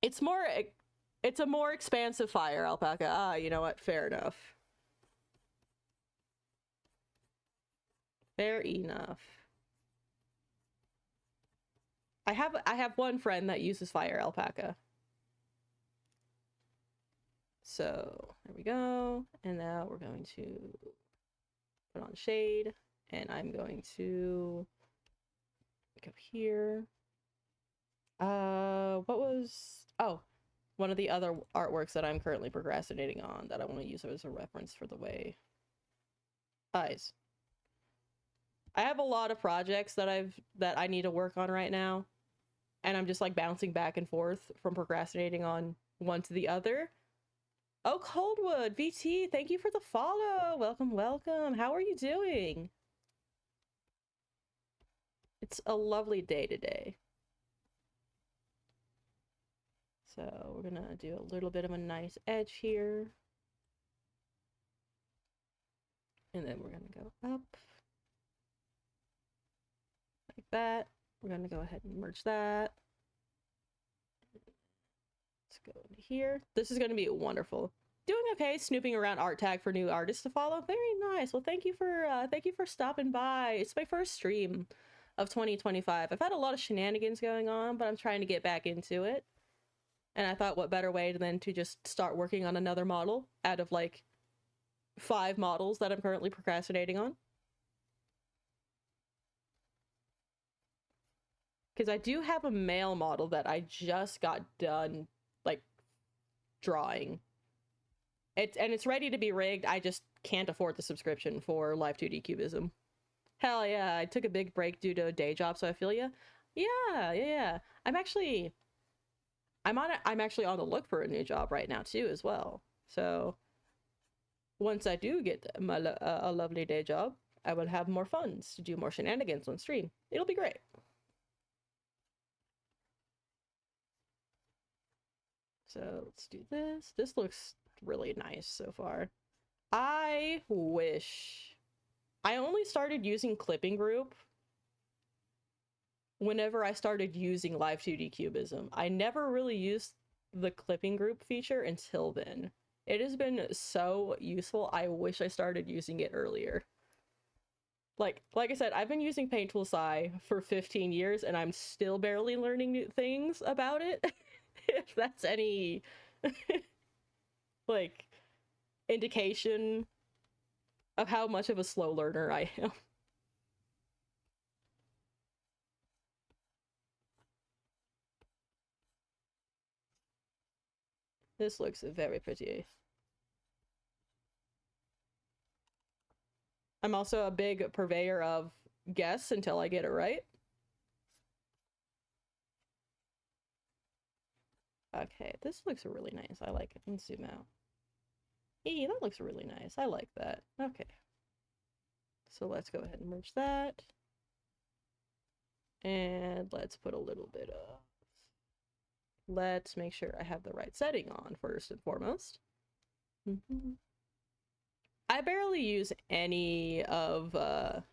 It's a more expansive fire, Alpaca. Ah, you know what? Fair enough. Fair enough. I have one friend that uses fire alpaca. So there we go. And now we're going to put on shade, and I'm going to go here. What was, oh, one of the other artworks that I'm currently procrastinating on that I want to use as a reference for the way eyes. I have a lot of projects that I need to work on right now, and I'm just like bouncing back and forth from procrastinating on one to the other. Oh, Coldwood, VT, thank you for the follow. Welcome, welcome. How are you doing? It's a lovely day today. So we're gonna do a little bit of a nice edge here. And then we're gonna go up. Like that. We're gonna go ahead and merge that. Let's go into here. This is gonna be wonderful. Doing okay, snooping around art tag for new artists to follow. Very nice. Well, thank you for stopping by. It's my first stream of 2025. I've had a lot of shenanigans going on, but I'm trying to get back into it. And I thought, what better way than to just start working on another model out of like 5 models that I'm currently procrastinating on. Because I do have a male model that I just got done like drawing. It's ready to be rigged. I just can't afford the subscription for Live 2D Cubism. Hell yeah, I took a big break due to a day job, so I feel ya. Yeah. I'm actually on the look for a new job right now too as well. So once I do get a lovely day job, I will have more funds to do more shenanigans on stream. It'll be great. So let's do this. This looks really nice so far. I wish I only started using Clipping Group whenever I started using Live 2D Cubism. I never really used the Clipping Group feature until then. It has been so useful. I wish I started using it earlier. Like I said, I've been using Paint Tool Sai for 15 years and I'm still barely learning new things about it. If that's any like indication of how much of a slow learner I am. This looks very pretty. I'm also a big purveyor of guess until I get it right. Okay, this looks really nice. I like it. Let's zoom out. Hey, that looks really nice. I like that. Okay. So let's go ahead and merge that. And let's put a little bit of... Let's make sure I have the right setting on first and foremost. I barely use any of the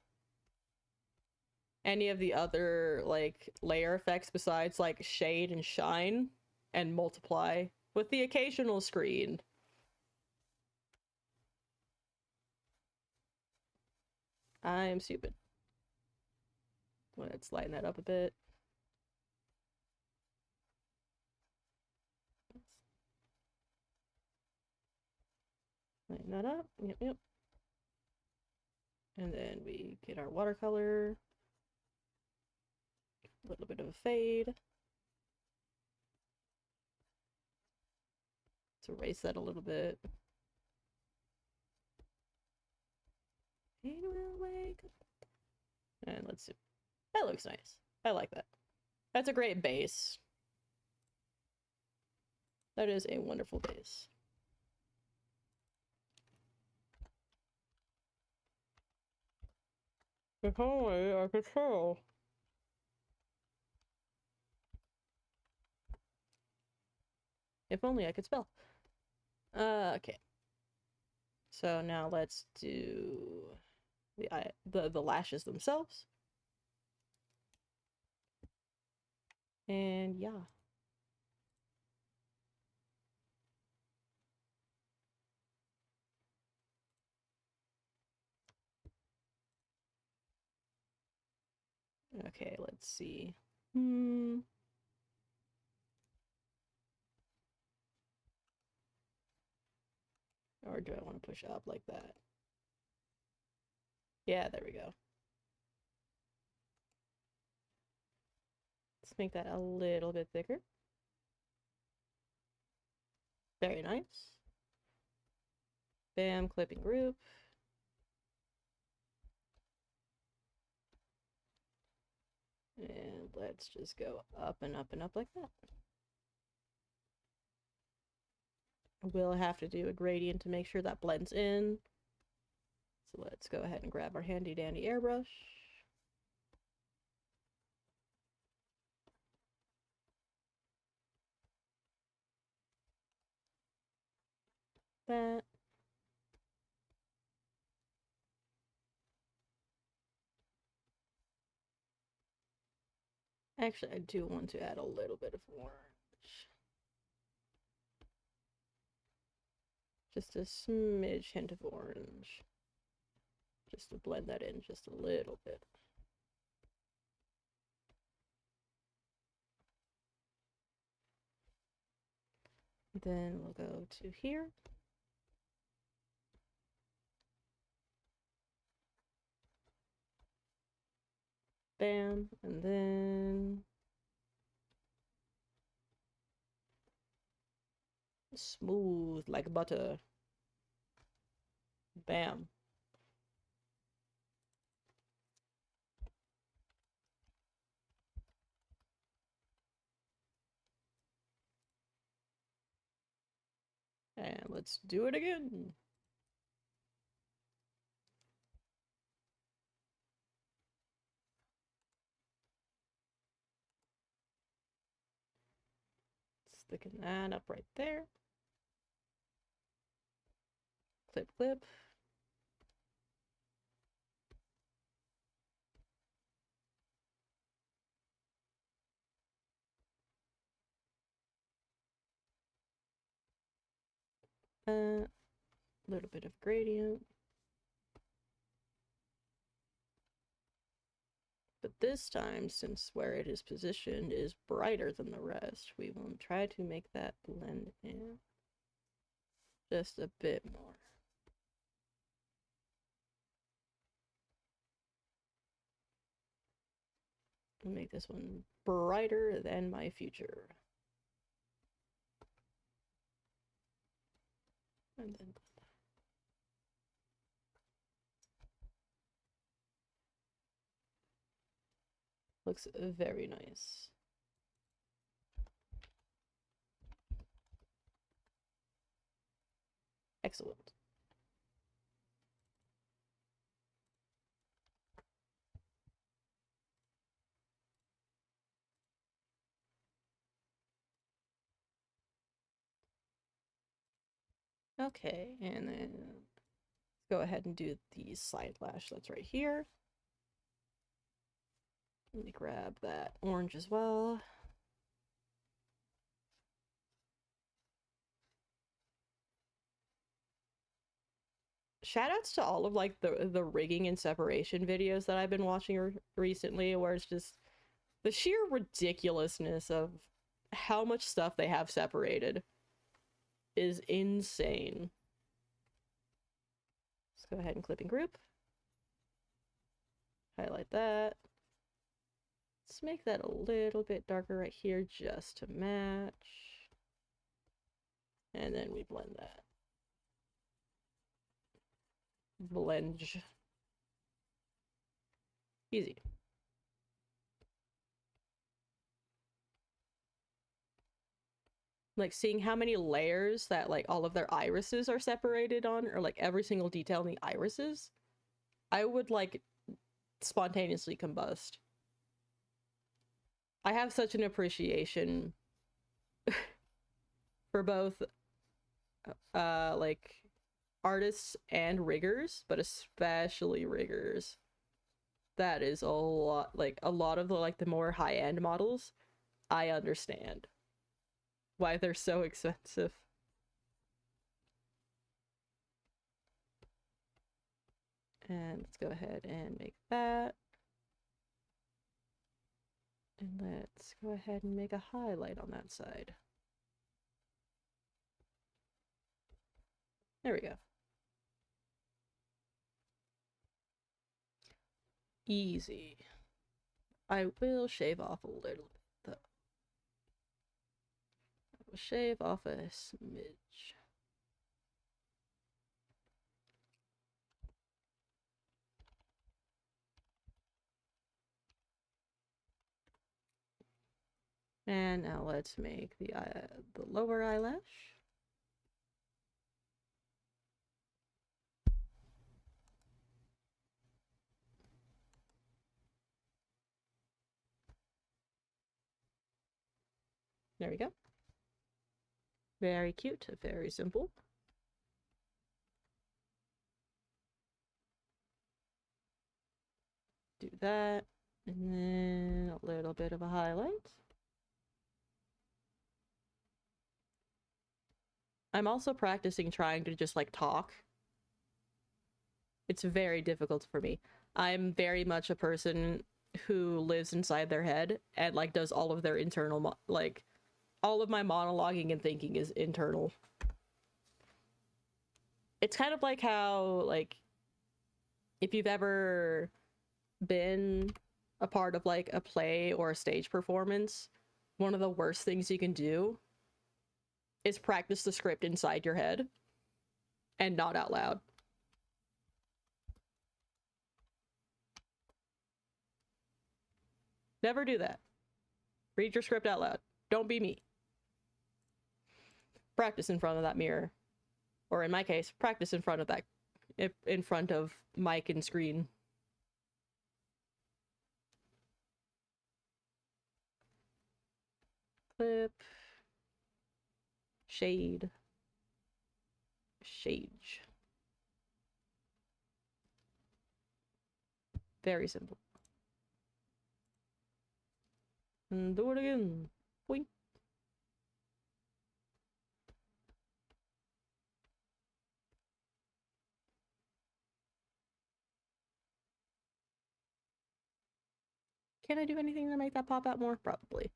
other like layer effects besides like shade and shine and multiply with the occasional screen. I'm stupid. Let's lighten that up a bit. Lighten that up. Yep. And then we get our watercolor. A little bit of a fade. Let's erase that a little bit. And let's see. That looks nice. I like that. That's a great base. That is a wonderful base. If only I could tell. If only I could spell. Okay. So now let's do the lashes themselves. And yeah. Okay, let's see. Or do I want to push up like that? Yeah, there we go. Let's make that a little bit thicker. Very nice. Bam, clipping group. And let's just go up and up and up like that. We'll have to do a gradient to make sure that blends in. So let's go ahead and grab our handy dandy airbrush. That. Actually, I do want to add a little bit of orange. Just a smidge hint of orange. Just to blend that in just a little bit. Then we'll go to here. Bam, and then smooth like butter. Bam. And let's do it again. Sticking that up right there. Clip, clip. A little bit of gradient. But this time, since where it is positioned is brighter than the rest, we will try to make that blend in just a bit more. Make this one brighter than my future. And then looks very nice. Excellent. Okay, and then go ahead and do the side lash that's right here. Let me grab that orange as well. Shoutouts to all of like the rigging and separation videos that I've been watching recently, where it's just the sheer ridiculousness of how much stuff they have separated is insane. Let's go ahead and clip and group. Highlight that. Let's make that a little bit darker right here just to match. And then we blend that. Blend. Easy. Like seeing how many layers that like all of their irises are separated on, or like every single detail in the irises, I would like spontaneously combust. I have such an appreciation for both like artists and riggers, but especially riggers. That is a lot, like a lot of the like the more high-end models, I understand why they're so expensive. And let's go ahead and make that. And let's go ahead and make a highlight on that side. There we go. Easy. I will shave off a little bit though. I will shave off a smidge. And now let's make the lower eyelash. There we go. Very cute, very simple. Do that, and then a little bit of a highlight. I'm also practicing trying to just like talk. It's very difficult for me. I'm very much a person who lives inside their head and like does all of their internal like all of my monologuing and thinking is internal. It's kind of like how like if you've ever been a part of like a play or a stage performance, one of the worst things you can do is practice the script inside your head and not out loud. Never do that. Read your script out loud. Don't be me. Practice in front of that mirror. Or in my case, practice in front of that, in front of mic and screen. Clip. Shade. Shade. Very simple. And do it again. Boink. Can I do anything to make that pop out more? Probably.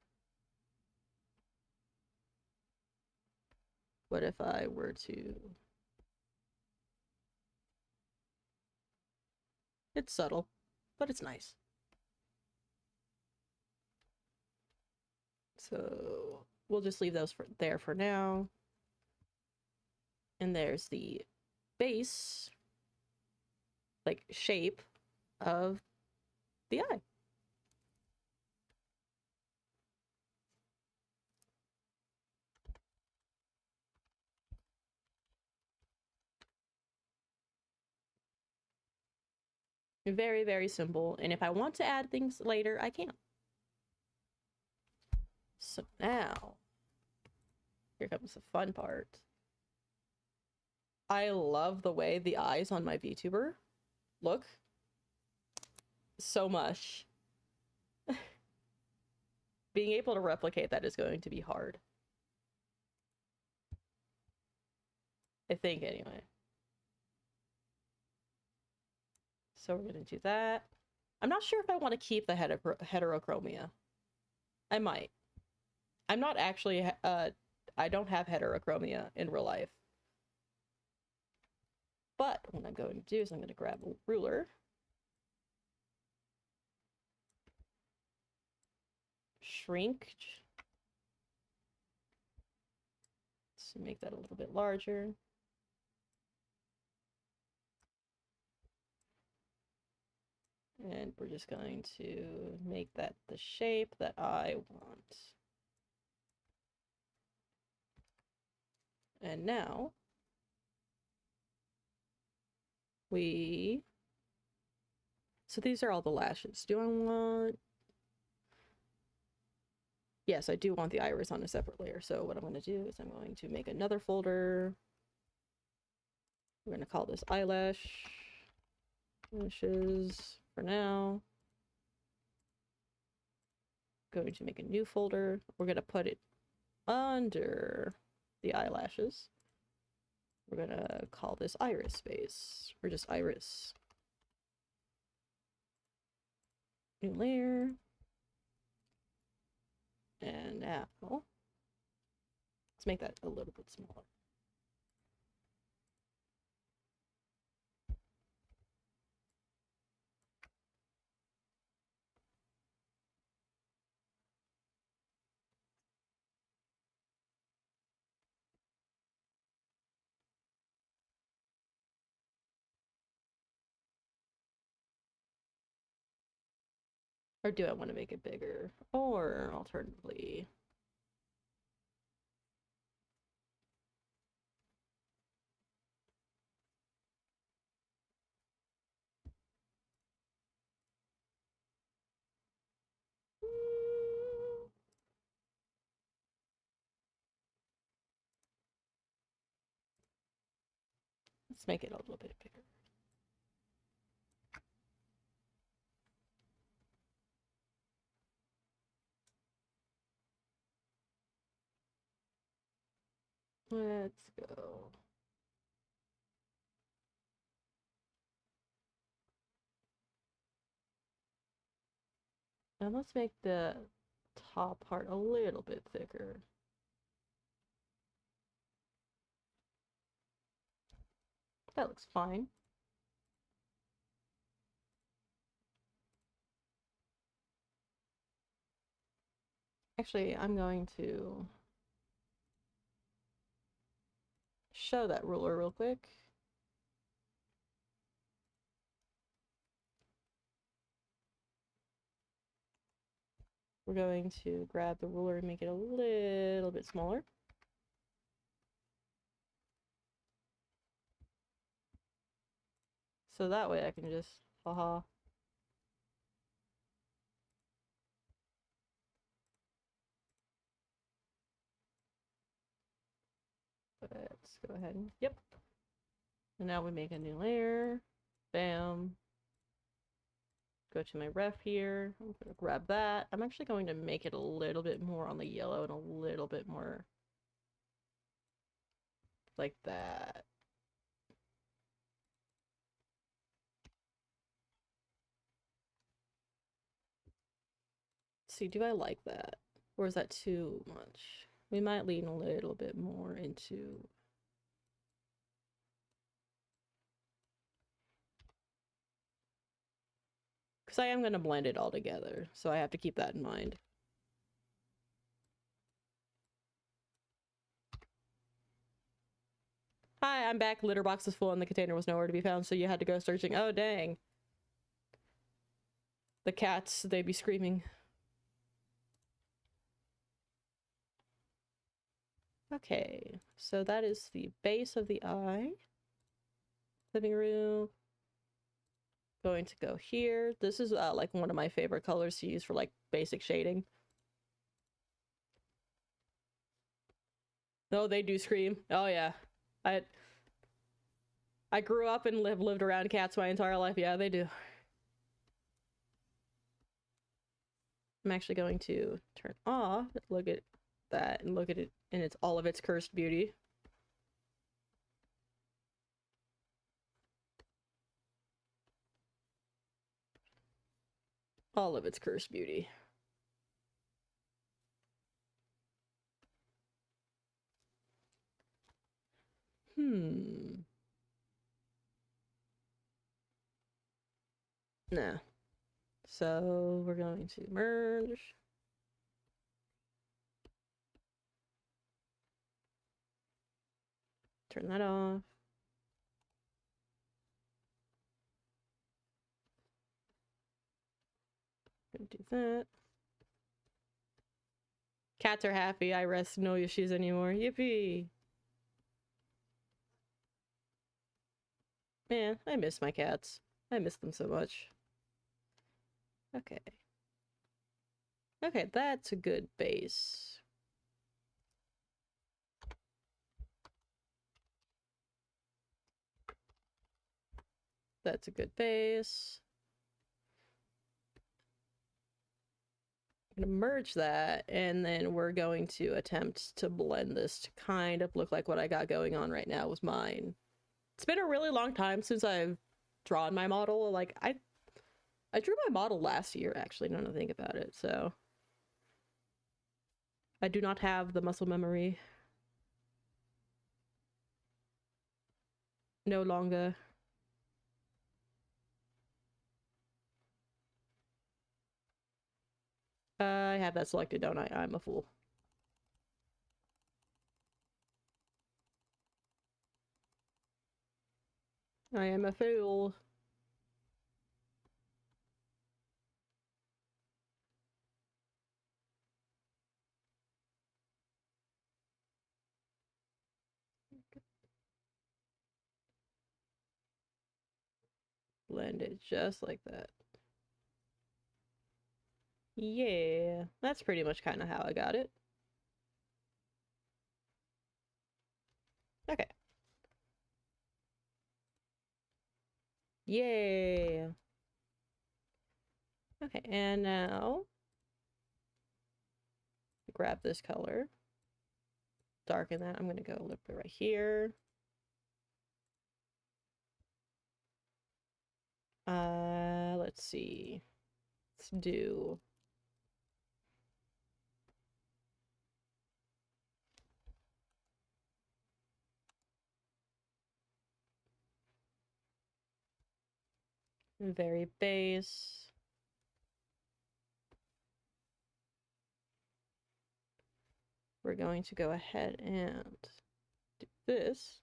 What if I were to... It's subtle, but it's nice. So we'll just leave those there for now. And there's the base, like, shape of the eye. Very, very simple. And if I want to add things later, I can. So now, here comes the fun part. I love the way the eyes on my VTuber look so much. Being able to replicate that is going to be hard. I think, anyway. So we're going to do that. I'm not sure if I want to keep the heterochromia. I might. I'm not actually, I don't have heterochromia in real life. But what I'm going to do is I'm going to grab a ruler. Shrink. Let's make that a little bit larger. And we're just going to make that the shape that I want. And now so these are all the lashes. Do I want... Yes, I do want the iris on a separate layer. So what I'm going to do is I'm going to make another folder. We're going to call this lashes for now. Going to make a new folder. We're going to put it under the eyelashes. We're going to call this iris space, or just iris. New layer. And now, let's make that a little bit smaller. Or do I want to make it bigger? Or alternatively, let's make it a little bit bigger. Let's go. And let's make the top part a little bit thicker. That looks fine. Actually, I'm going to show that ruler real quick. We're going to grab the ruler and make it a little bit smaller. So that way I can just, haha. Let's go ahead and, yep. And now we make a new layer. Bam. Go to my ref here. I'm gonna grab that. I'm actually going to make it a little bit more on the yellow and a little bit more like that. See, do I like that? Or is that too much? We might lean a little bit more into... Because I am going to blend it all together, so I have to keep that in mind. Hi, I'm back. Litter box is full and the container was nowhere to be found, so you had to go searching. Oh, dang. The cats, they be screaming. Okay, so that is the base of the eye. Living room. Going to go here. This is like one of my favorite colors to use for like basic shading. Oh, they do scream. Oh yeah. I grew up and lived around cats my entire life. Yeah, they do. I'm actually going to turn off. Look at that and look at it in its all of its cursed beauty. All of its cursed beauty. Nah. So we're going to merge. Turn that off. Gonna do that. Cats are happy. I rest no issues anymore. Yippee! Man, I miss my cats. I miss them so much. Okay. Okay, that's a good base. That's a good base. I'm gonna merge that, and then we're going to attempt to blend this to kind of look like what I got going on right now with mine. It's been a really long time since I've drawn my model. Like, I drew my model last year, actually, now that I think about it, so... I do not have the muscle memory. No longer. I have that selected, don't I? I'm a fool. I am a fool. Blend it just like that. Yeah, that's pretty much kind of how I got it. Okay. Yeah. Okay, and now grab this color, darken that. I'm gonna go a little bit right here. Let's see. Let's do very base. We're going to go ahead and do this.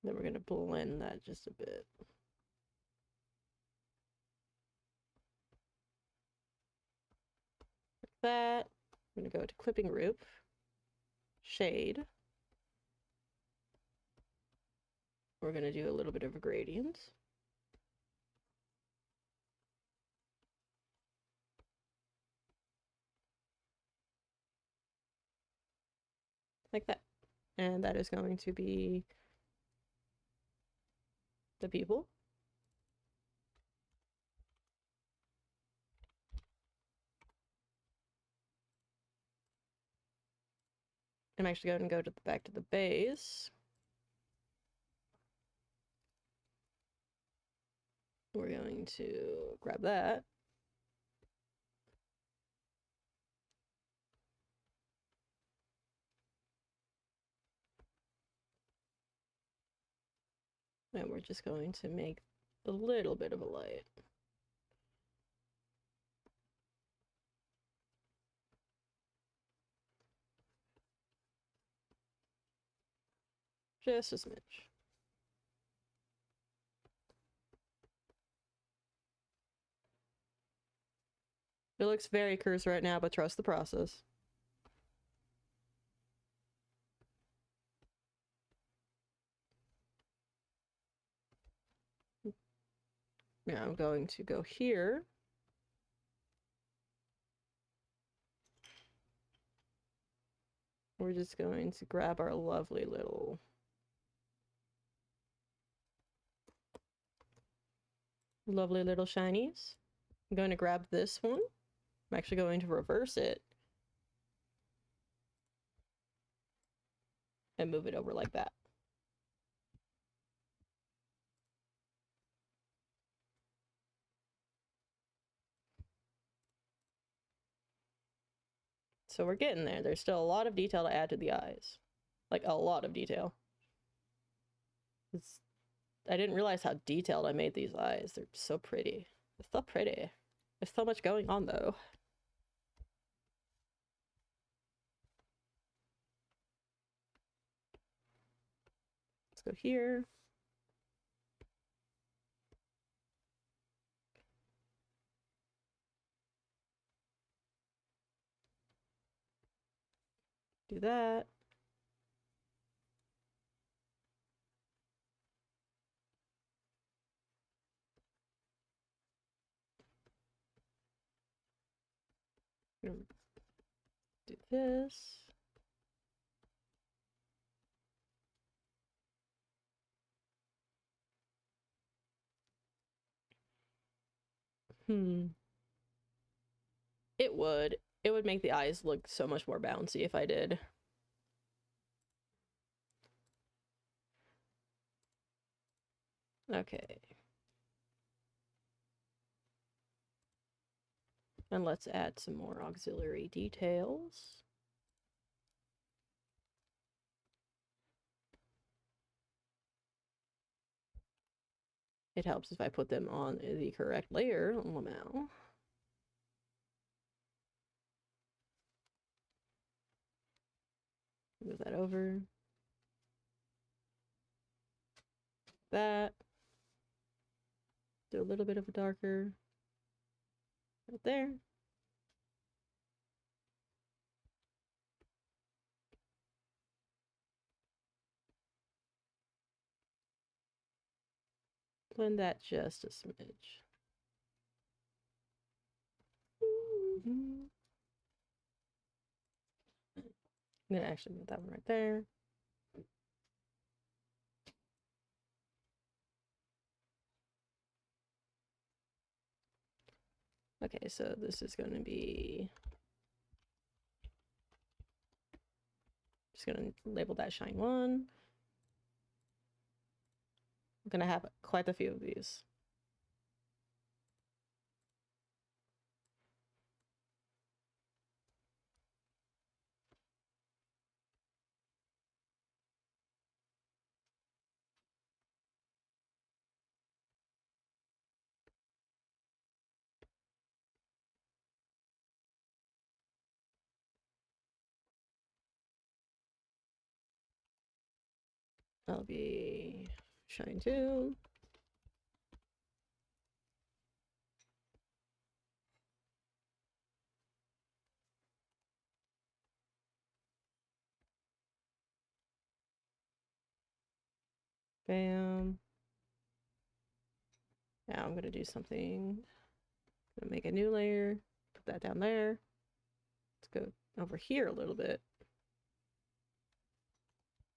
Then we're going to blend that just a bit. Like that. I'm going to go to clipping group, shade. We're going to do a little bit of a gradient. Like that. And that is going to be the pupil. I'm actually going to go back to the base. We're going to grab that. And we're just going to make a little bit of a light. Just a smidge. It looks very cursed right now, but trust the process. Now I'm going to go here. We're just going to grab our lovely little shinies. I'm going to grab this one. I'm actually going to reverse it and move it over like that. So we're getting there. There's still a lot of detail to add to the eyes. Like, a lot of detail. I didn't realize how detailed I made these eyes. They're so pretty. They're so pretty. There's so much going on, though. Let's go here. Do that. Do this. It would. It would make the eyes look so much more bouncy if I did. Okay. And let's add some more auxiliary details. It helps if I put them on the correct layer, Lamau. Move that over. That. Do a little bit of a darker right there. Blend that just a smidge. I'm gonna actually move that one right there. Okay, so this is going to be, just going to label that shine 1. I'm going to have quite a few of these. That'll be shine 2. Bam. Now I'm going to do something. I'm going to make a new layer. Put that down there. Let's go over here a little bit.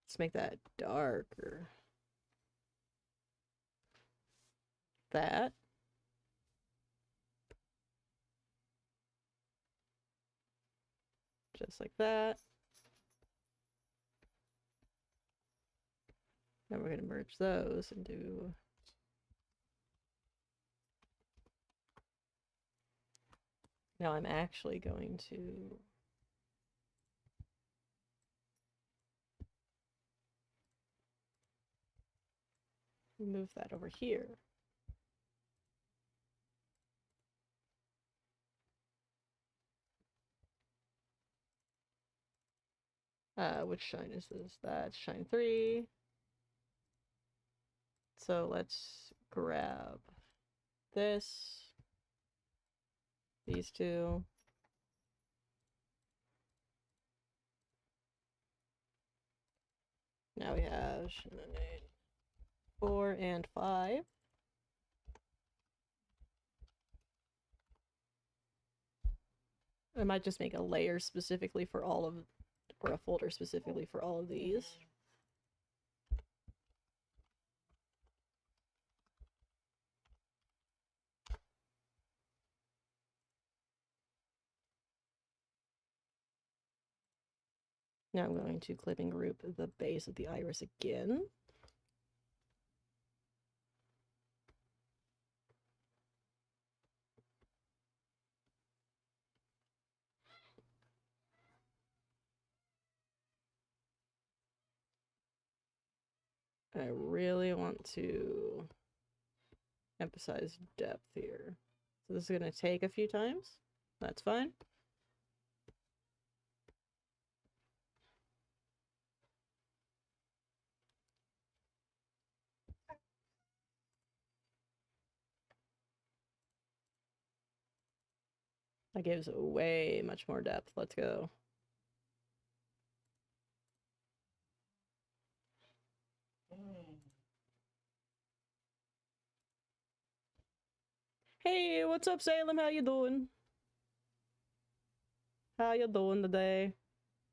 Let's make that darker. That. Just like that. Now we're going to merge those and do. Now I'm actually going to move that over here. Which shine is this? That's shine 3. So let's grab this, these two. Now we have shine 4 and 5. I might just make a layer specifically for all of, or a folder specifically for all of these. Now I'm going to clip and group the base of the iris again. I really want to emphasize depth here. So this is going to take a few times. That's fine. That gives way much more depth. Let's go. Hey, what's up, Salem? How you doing? How you doing today?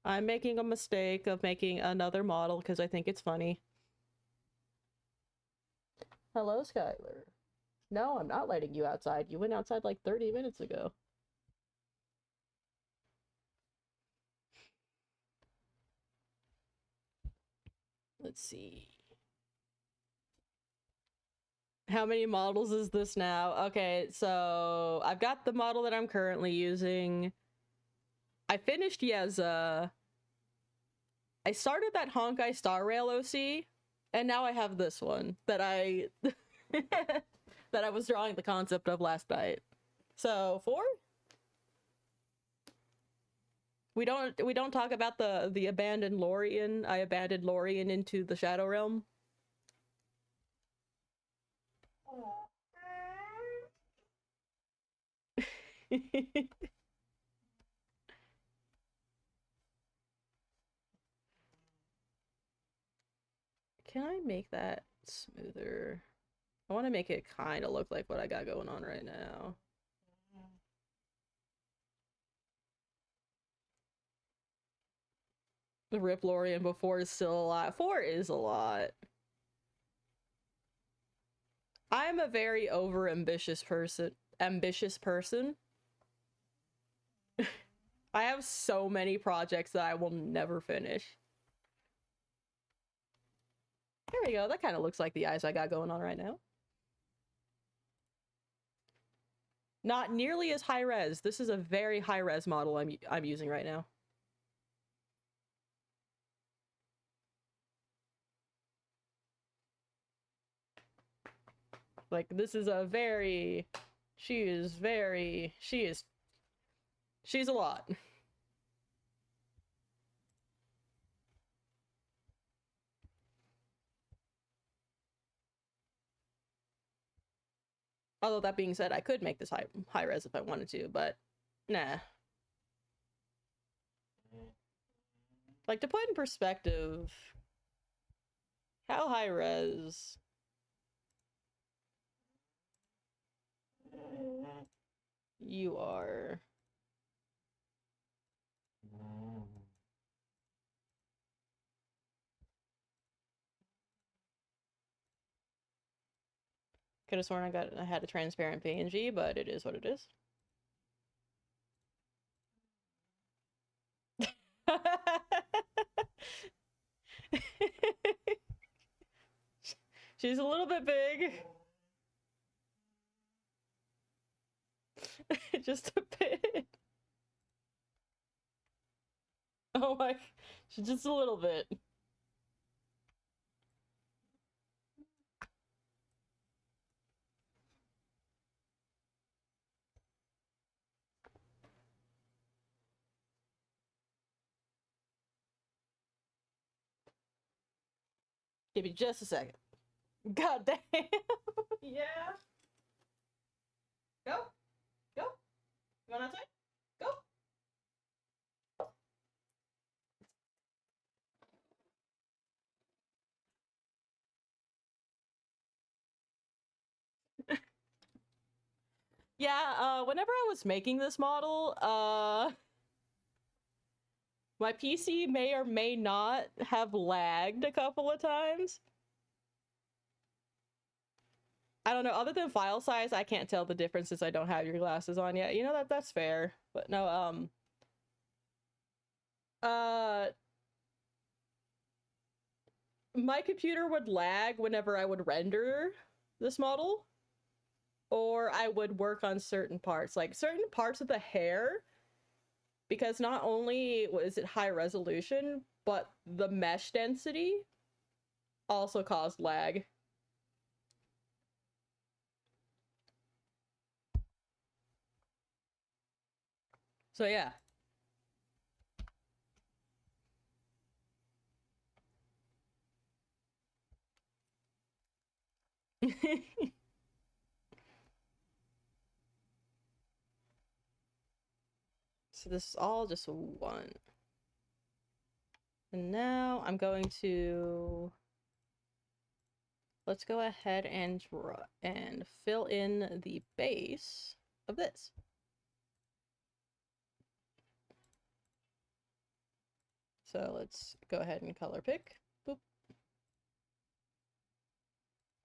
I'm making a mistake of making another model because I think it's funny. Hello, Skylar. No, I'm not letting you outside. You went outside like 30 minutes ago. Let's see. How many models is this now? Okay, so I've got the model that I'm currently using. I finished Yeza. I started that Honkai Star Rail OC, and now I have this one that I that I was drawing the concept of last night. So 4? We don't talk about the abandoned Lorien. I abandoned Lorien into the Shadow Realm. Can I make that smoother? I want to make it kind of look like what I got going on right now. The Rip Lorien before is still a lot. 4 is a lot. I'm a very over-ambitious person. I have so many projects that I will never finish. There we go. That kind of looks like the eyes I got going on right now. Not nearly as high res. This is a very high res model I'm using right now. Like, this is a very... She's a lot. Although that being said, I could make this high res if I wanted to, but nah. Like, to put in perspective, how high res you are. Could have sworn I had a transparent PNG, but it is what it is. She's a little bit big. Just a bit. Oh my, just a little bit. Give me just a second. God damn. Yeah. Go. Go. You want outside? Go. Yeah, whenever I was making this model, my PC may or may not have lagged a couple of times. I don't know, other than file size, I can't tell the difference since I don't have your glasses on yet. You know, that's fair. But no, my computer would lag whenever I would render this model, or I would work on certain parts, like certain parts of the hair, because not only was it high resolution, but the mesh density also caused lag. So yeah. So this is all just one. And now I'm going to... Let's go ahead and draw and fill in the base of this. So let's go ahead and color pick. Boop.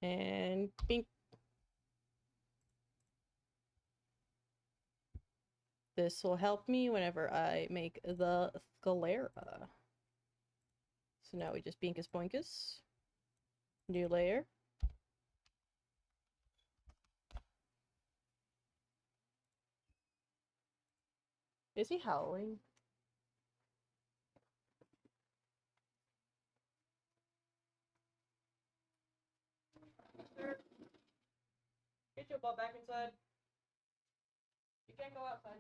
And bink. This will help me whenever I make the sclera. So now we just binkus boinkus. New layer. Is he howling? Get your butt back inside. You can't go outside.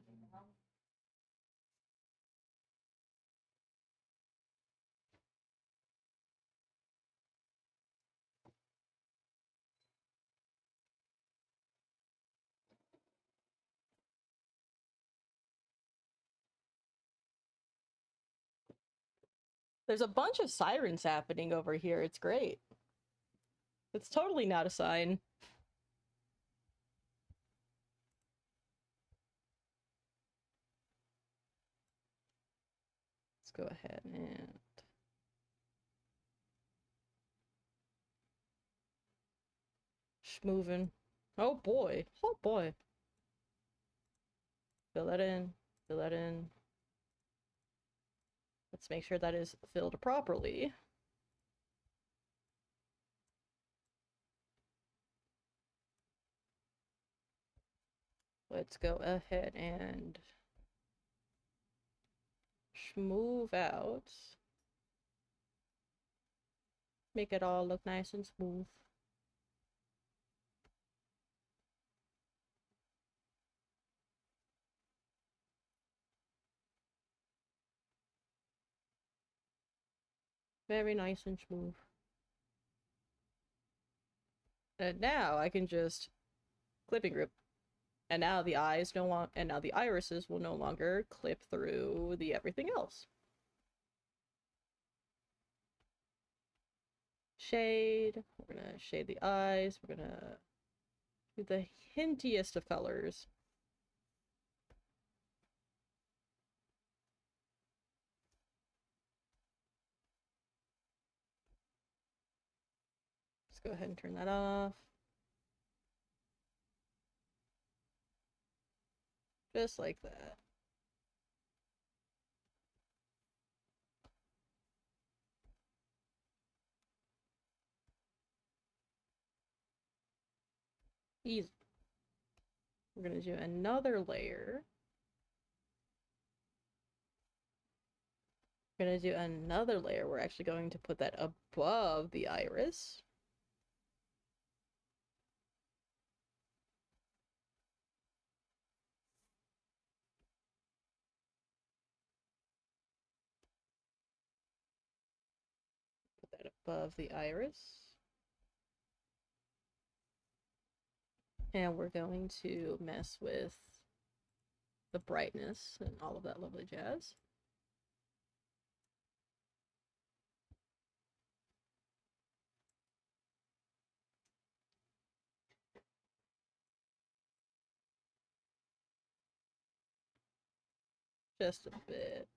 There's a bunch of sirens happening over here. It's great. It's totally not a sign. Let's go ahead and... moving. Oh boy. Oh boy. Fill that in. Fill that in. Let's make sure that is filled properly. Let's go ahead and move out. Make it all look nice and smooth. Very nice and smooth. And now I can just clipping group. And now the eyes no longer, and now the irises will no longer clip through the everything else. Shade. We're gonna shade the eyes. We're gonna do the hintiest of colors. Let's go ahead and turn that off. Just like that. Easy. We're gonna do another layer. We're gonna do another layer. We're actually going to put that above the iris. Put that above the iris. And we're going to mess with the brightness and all of that lovely jazz. Just a bit.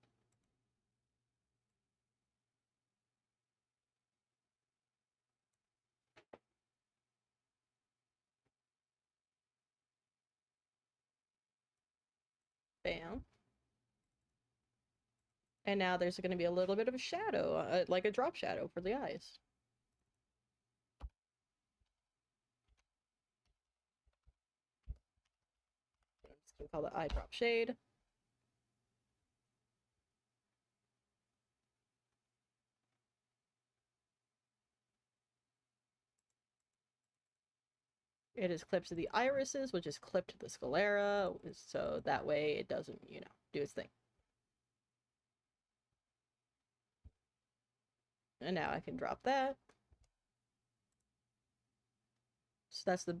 Bam. And now there's going to be a little bit of a shadow, like a drop shadow for the eyes. I'm just going to call it eye drop shade. It is clipped to the irises, which is clipped to the sclera, so that way it doesn't, you know, do its thing. And now I can drop that. So that's the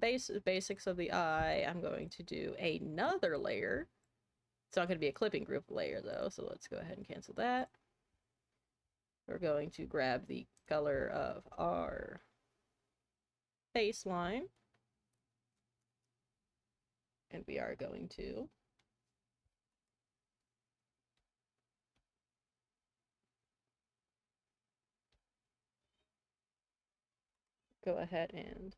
basics of the eye. I'm going to do another layer. It's not going to be a clipping group layer though, so let's go ahead and cancel that. We're going to grab the color of our baseline. And we are going to go ahead and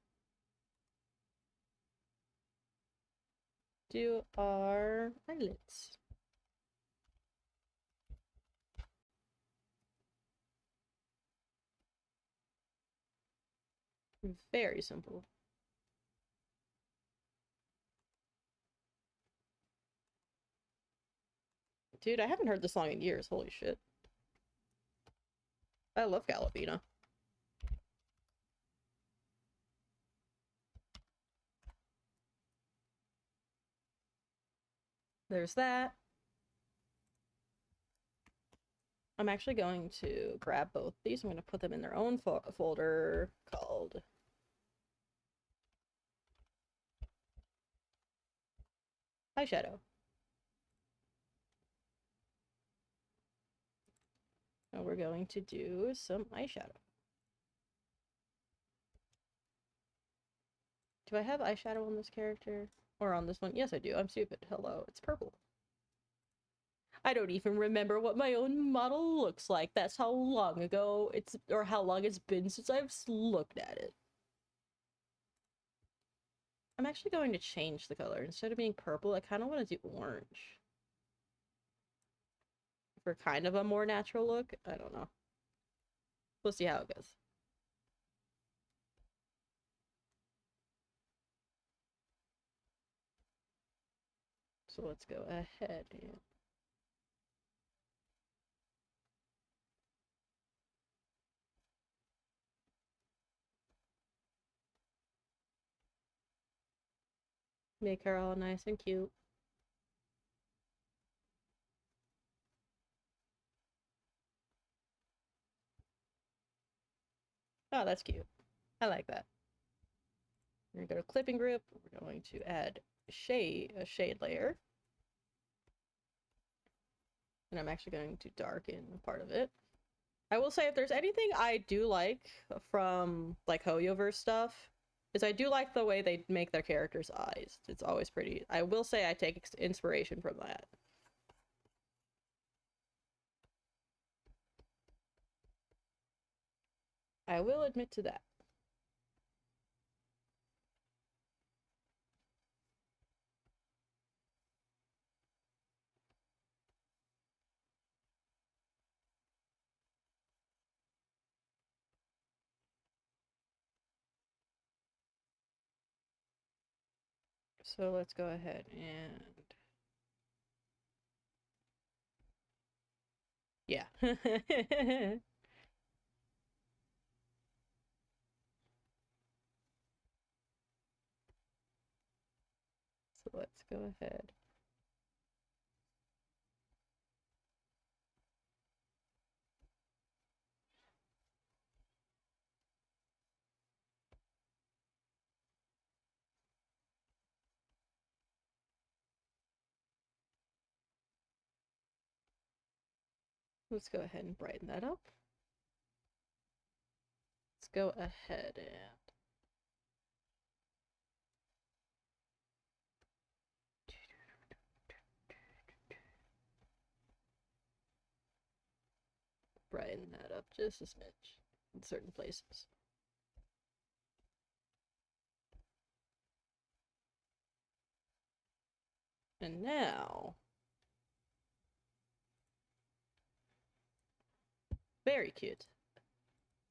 do our eyelids. Very simple. Dude, I haven't heard this song in years. Holy shit. I love Galabina. There's that. I'm actually going to grab both these. I'm going to put them in their own folder called eyeshadow. And we're going to do some eyeshadow. Do I have eyeshadow on this character? Or on this one? Yes, I do. I'm stupid. Hello, it's purple. I don't even remember what my own model looks like. That's how long ago it's, or how long it's been since I've looked at it. I'm actually going to change the color. Instead of being purple, I kind of want to do orange. For kind of a more natural look. I don't know. We'll see how it goes. So let's go ahead and make her all nice and cute. Oh, that's cute. I like that. We're gonna go to clipping group. We're going to add a shade layer. And I'm actually going to darken part of it. I will say, if there's anything I do like from like Hoyoverse stuff, is I do like the way they make their characters' eyes. It's always pretty. I will say I take inspiration from that. I will admit to that. So let's go ahead and yeah. So let's go ahead. Let's go ahead and brighten that up. Let's go ahead and brighten that up just a smidge in certain places. And now, very cute.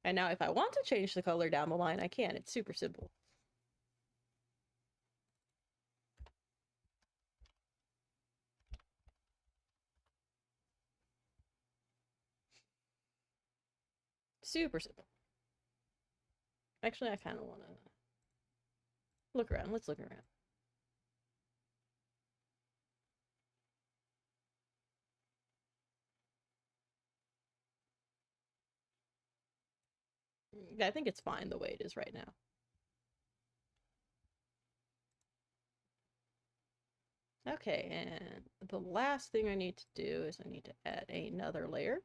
And now if I want to change the color down the line, I can. It's super simple. Super simple. Actually, I kind of want to look around. Let's look around. I think it's fine the way it is right now. Okay, and the last thing I need to do is I need to add another layer.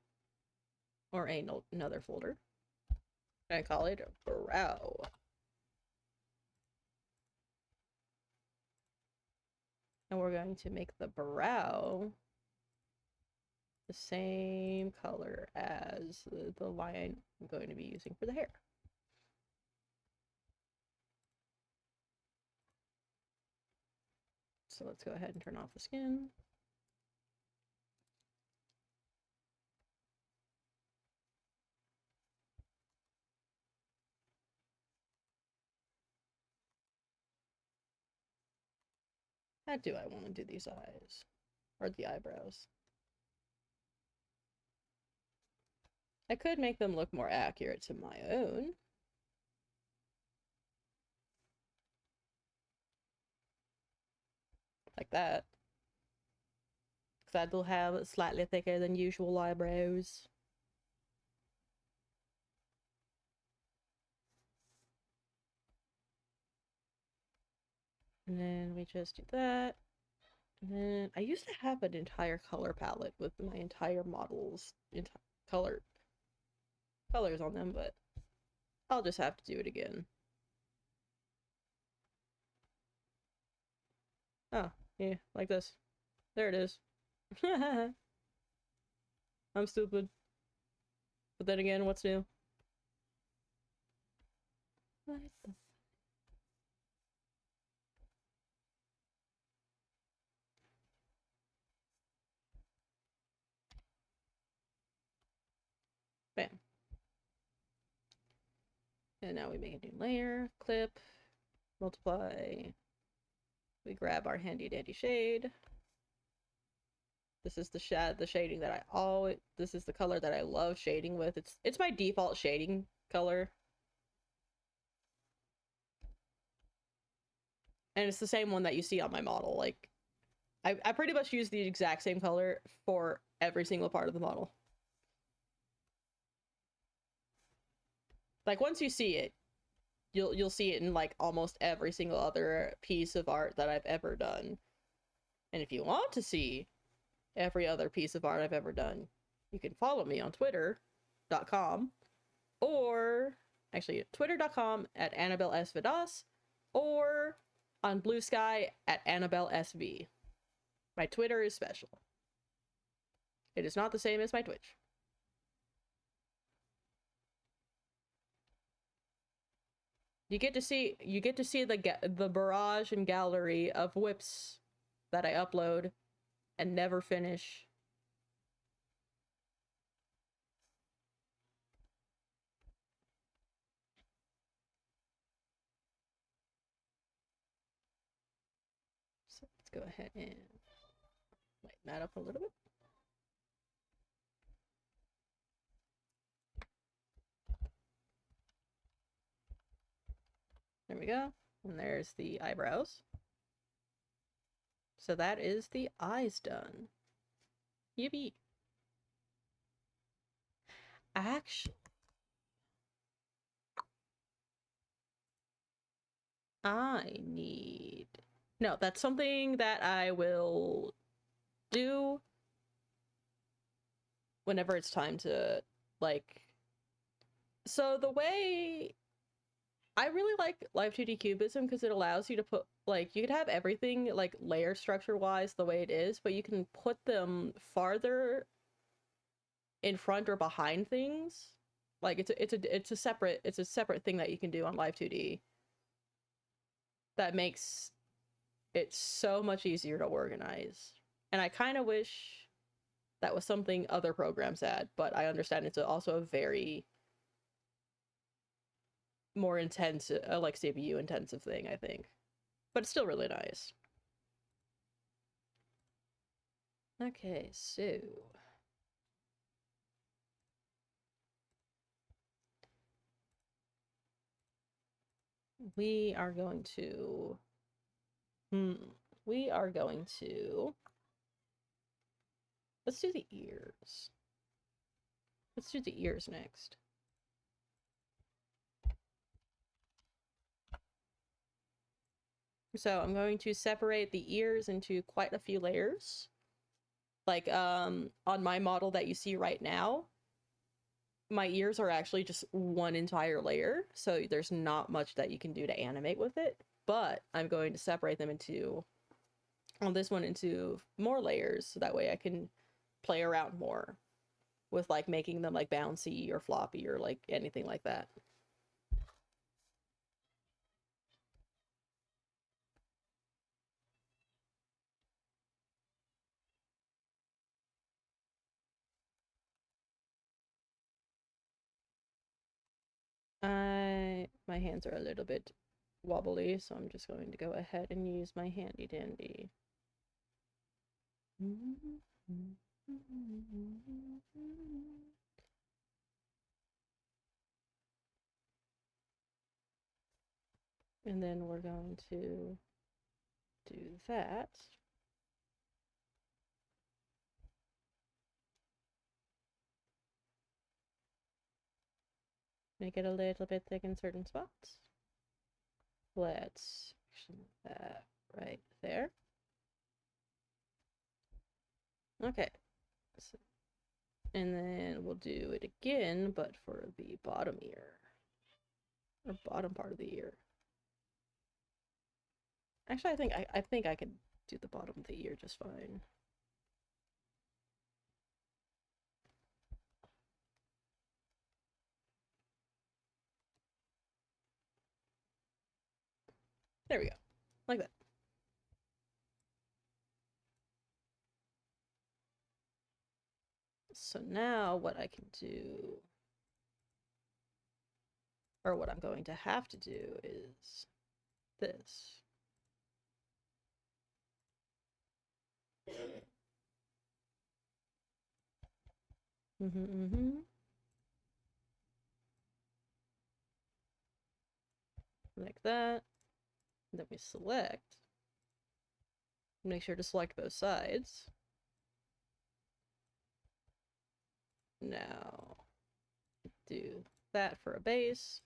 Or another folder. I call it brow. And we're going to make the brow the same color as the line I'm going to be using for the hair. So let's go ahead and turn off the skin. How do I want to do these eyes? Or the eyebrows? I could make them look more accurate to my own. Like that. Because that'll have slightly thicker than usual eyebrows. And then we just do that. And then I used to have an entire color palette with my entire models, colors on them, but I'll just have to do it again. Oh, yeah, like this. There it is. I'm stupid. But then again, what's new? What the Bam. And now we make a new layer, clip, multiply. We grab our handy dandy shade. This is the shading that I always, this is the color that I love shading with. It's my default shading color. And it's the same one that you see on my model. Like, I pretty much use the exact same color for every single part of the model. Like, once you see it, you'll see it in like almost every single other piece of art that I've ever done. And if you want to see every other piece of art I've ever done, you can follow me on twitter.com or actually twitter.com at Annabelle S. Vidas or on Blue Sky at Annabelle SV. My Twitter is special. It is not the same as my Twitch. You get to see the barrage and gallery of whips that I upload and never finish. So let's go ahead and lighten that up a little bit. There we go. And there's the eyebrows. So that is the eyes done. Yippee. Actually, I need... No, that's something that I will do whenever it's time to, like... So the way... I really like Live 2D Cubism because it allows you to put, like, you could have everything, like, layer structure-wise the way it is, but you can put them farther in front or behind things. Like, it's a separate thing that you can do on Live 2D that makes it so much easier to organize. And I kind of wish that was something other programs had, but I understand it's also a very more intense, like CPU intensive thing, I think. But it's still really nice. Okay, so we are going to let's do the ears. Let's do the ears next. So I'm going to separate the ears into quite a few layers. Like, on my model that you see right now, my ears are actually just one entire layer, so there's not much that you can do to animate with it, but I'm going to separate them into, on this one, into more layers, so that way I can play around more with, like, making them, like, bouncy or floppy or, like, anything like that. My hands are a little bit wobbly, so I'm just going to go ahead and use my handy dandy. And then we're going to do that. Make it a little bit thick in certain spots. Let's action that right there. Okay. So, and then we'll do it again, but for the bottom ear. Or bottom part of the ear. Actually, I think I could do the bottom of the ear just fine. There we go. Like that. So now what I can do, or what I'm going to have to do, is this. Like that. And then we select. Make sure to select both sides. Now, do that for a base.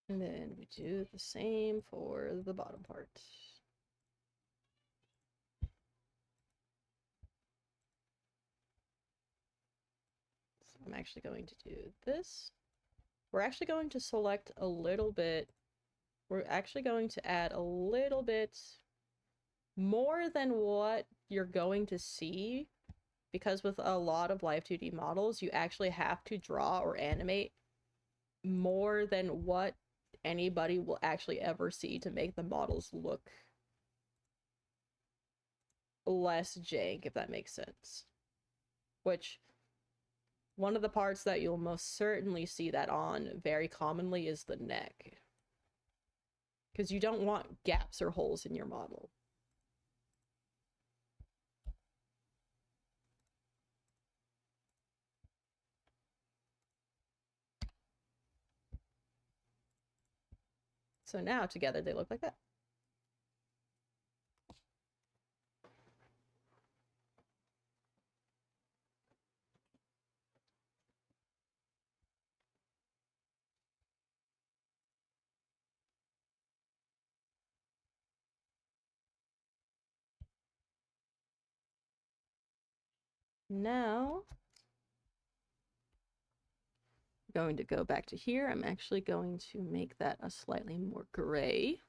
And then we do the same for the bottom part. So I'm actually going to do this. We're actually going to select a little bit. We're actually going to add a little bit more than what you're going to see, because with a lot of live 2D models, you actually have to draw or animate more than what anybody will actually ever see to make the models look less jank, if that makes sense. Which, one of the parts that you'll most certainly see that on very commonly is the neck. Because you don't want gaps or holes in your model. So now together they look like that. Now, I'm going to go back to here. I'm actually going to make that a slightly more gray.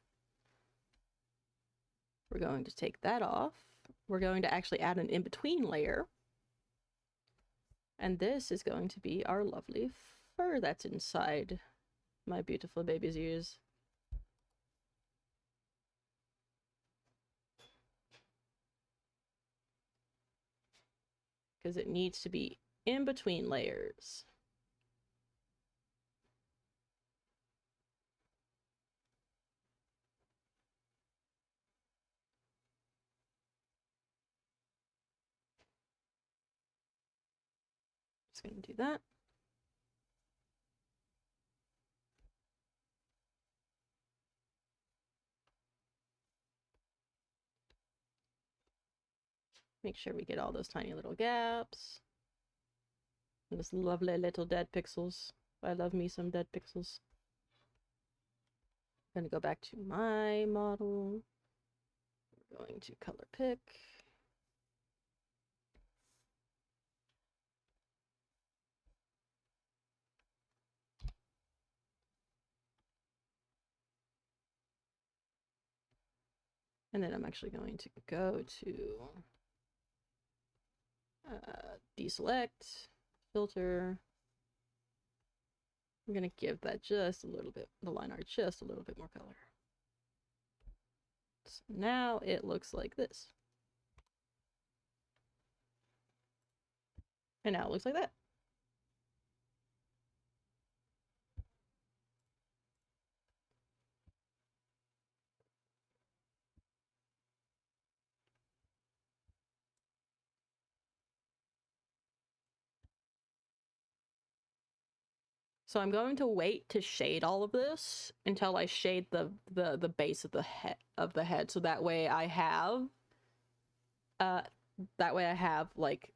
We're going to take that off. We're going to actually add an in-between layer. And this is going to be our lovely fur that's inside my beautiful baby's ears. Because it needs to be in between layers. Just going to do that. Make sure we get all those tiny little gaps. And those lovely little dead pixels. I love me some dead pixels. I'm going to go back to my model. We're going to color pick. And then I'm actually going to go to deselect, filter. I'm going to give that just a little bit, the line art just a little bit more color. So now it looks like this. And now it looks like that. So I'm going to wait to shade all of this until I shade the base of the head, so that way I have like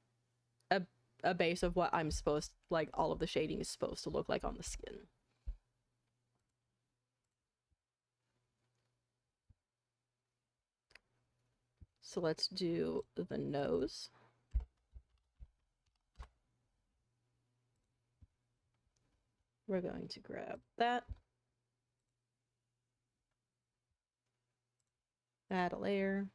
a base of what I'm supposed, like all of the shading is supposed to look like on the skin. So let's do the nose. We're going to grab that. Add a layer.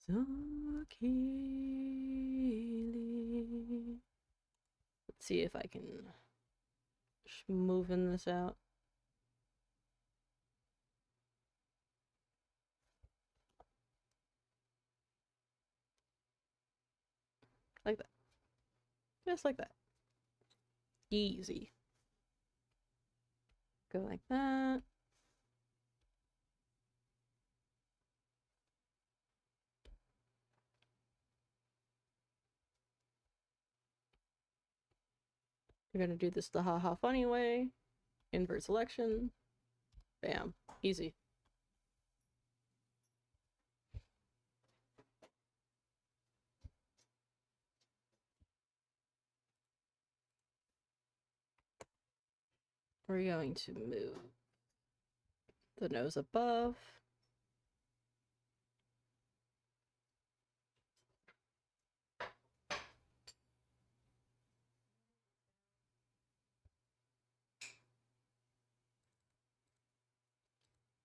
So Keely. Let's see if I can moving this out. Like that. Just like that. Easy. Go like that. You're gonna do this the haha funny way. Invert selection. Bam. Easy. We're going to move the nose above.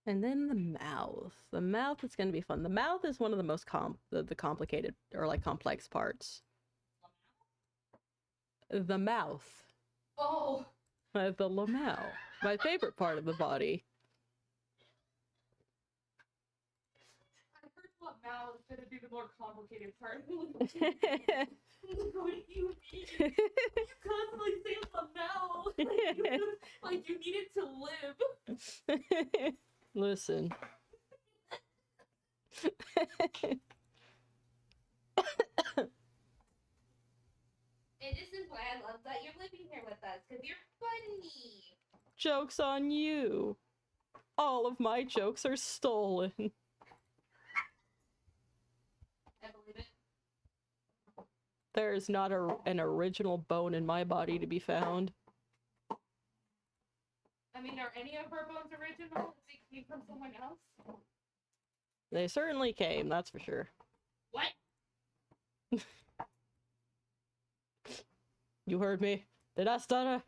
And then the mouth. The mouth is going to be fun. The mouth is one of the most the complicated or like complex parts. The mouth. Oh. The lamel. My favorite part of the body. I heard what mouth is gonna be the more complicated part. What do you mean? You constantly say lamel. Like you need it to live. Listen. And this is why I love that you're living here with us, because you're funny. Joke's on you. All of my jokes are stolen. I believe it. There is not an original bone in my body to be found. I mean, are any of our bones original? They came from someone else? They certainly came, that's for sure. What? You heard me. Did I stutter?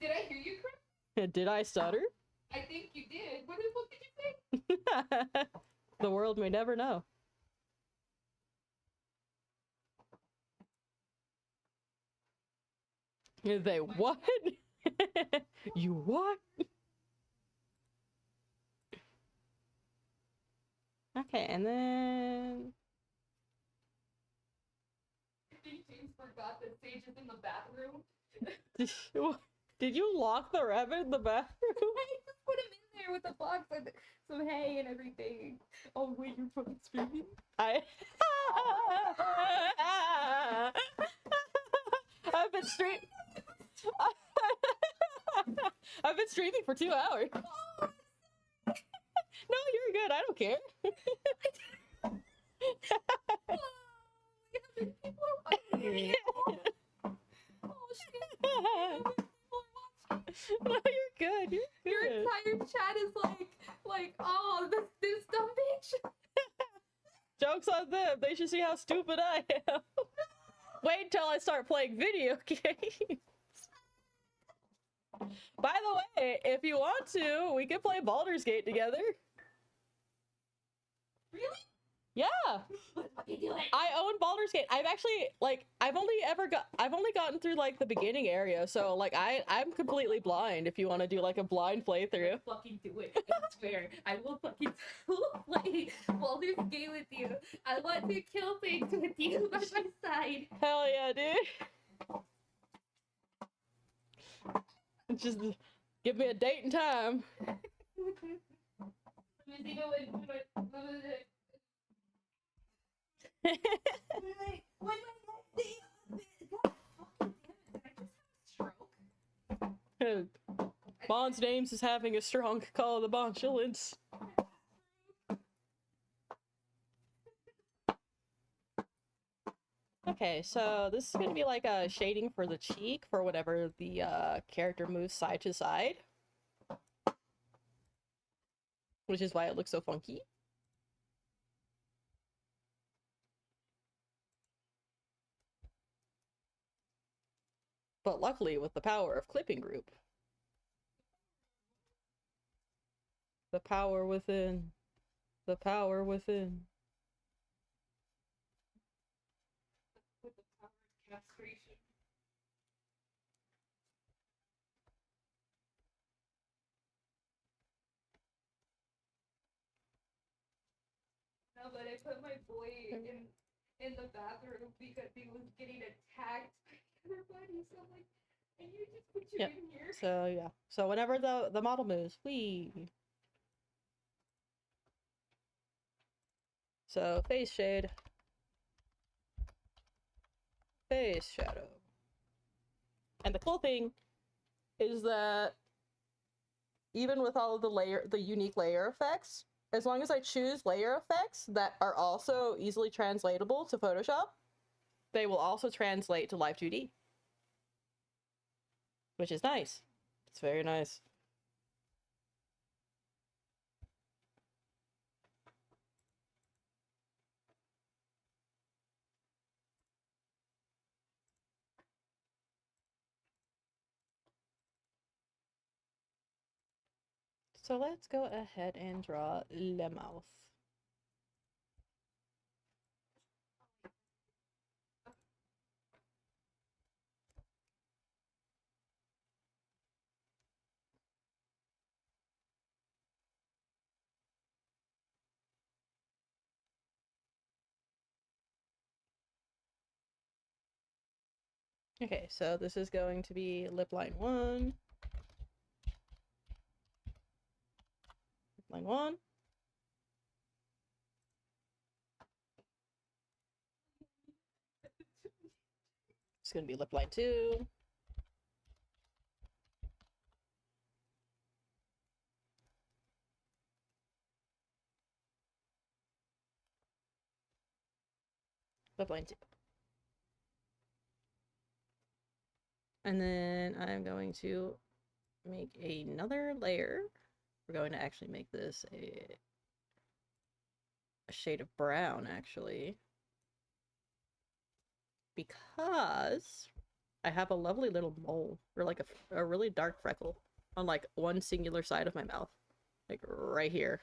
Did I hear you correctly? Did I stutter? I think you did. What did you say? The world may never know. They what? You what? Okay, and then... I think James forgot that Sage is in the bathroom. Did you lock the rabbit in the bathroom? I just put him in there with a box and some hay and everything. Oh wait, you're fucking streaming? I've been I've been streaming for 2 hours. No, you're good. I don't care. No, you're good. You're good. Your entire chat is like, oh, this dumb bitch. Joke's on them. They should see how stupid I am. Wait until I start playing video games. By the way, if you want to, we can play Baldur's Gate together. Really? Yeah. Let's fucking do it. I own Baldur's Gate. I've actually I've only gotten through like the beginning area, so like I'm completely blind if you want to do like a blind playthrough. Let's fucking do it. I swear. I will fucking play Baldur's Gate with you. I want to kill things with you by my side. Hell yeah, dude. Just give me a date and time. Let me see when my next day God fucking damn it, did I just have a stroke? Bond's names is having a strong call of the Bonchulants. Okay, so this is gonna be like a shading for the cheek for whenever the character moves side to side. Which is why it looks so funky. But luckily, with the power of clipping group. The power within. The power within. with the power of castration. No, but I put my boy in the bathroom because he was getting attacked by other buddies. So I'm like, and you just put you Yep. in here. So yeah. So whenever the model moves, we. So face shade. Face shadow. And the cool thing is that even with all of the unique layer effects, as long as I choose layer effects that are also easily translatable to Photoshop, they will also translate to Live 2D. Which is nice. It's very nice. So let's go ahead and draw the mouth. Okay, so this is going to be lip line 1. Lip line 1. It's going to be lip line 2. Lip line 2. And then I'm going to make another layer. We're going to actually make this a shade of brown, actually. Because I have a lovely little mole, or like a really dark freckle on like one singular side of my mouth. Like right here.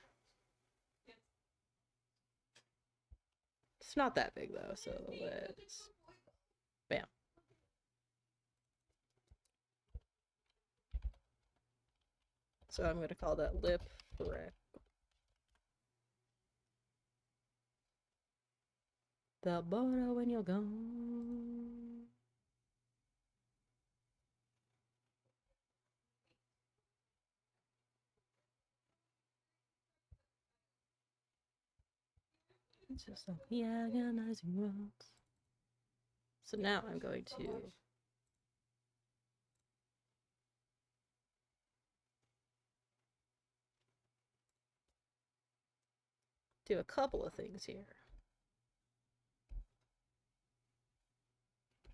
It's not that big though, so let's... Bam. So I'm gonna call that lip freckle. The border when you're gone. It's just the agonizing rocks. So now I'm going to do a couple of things here.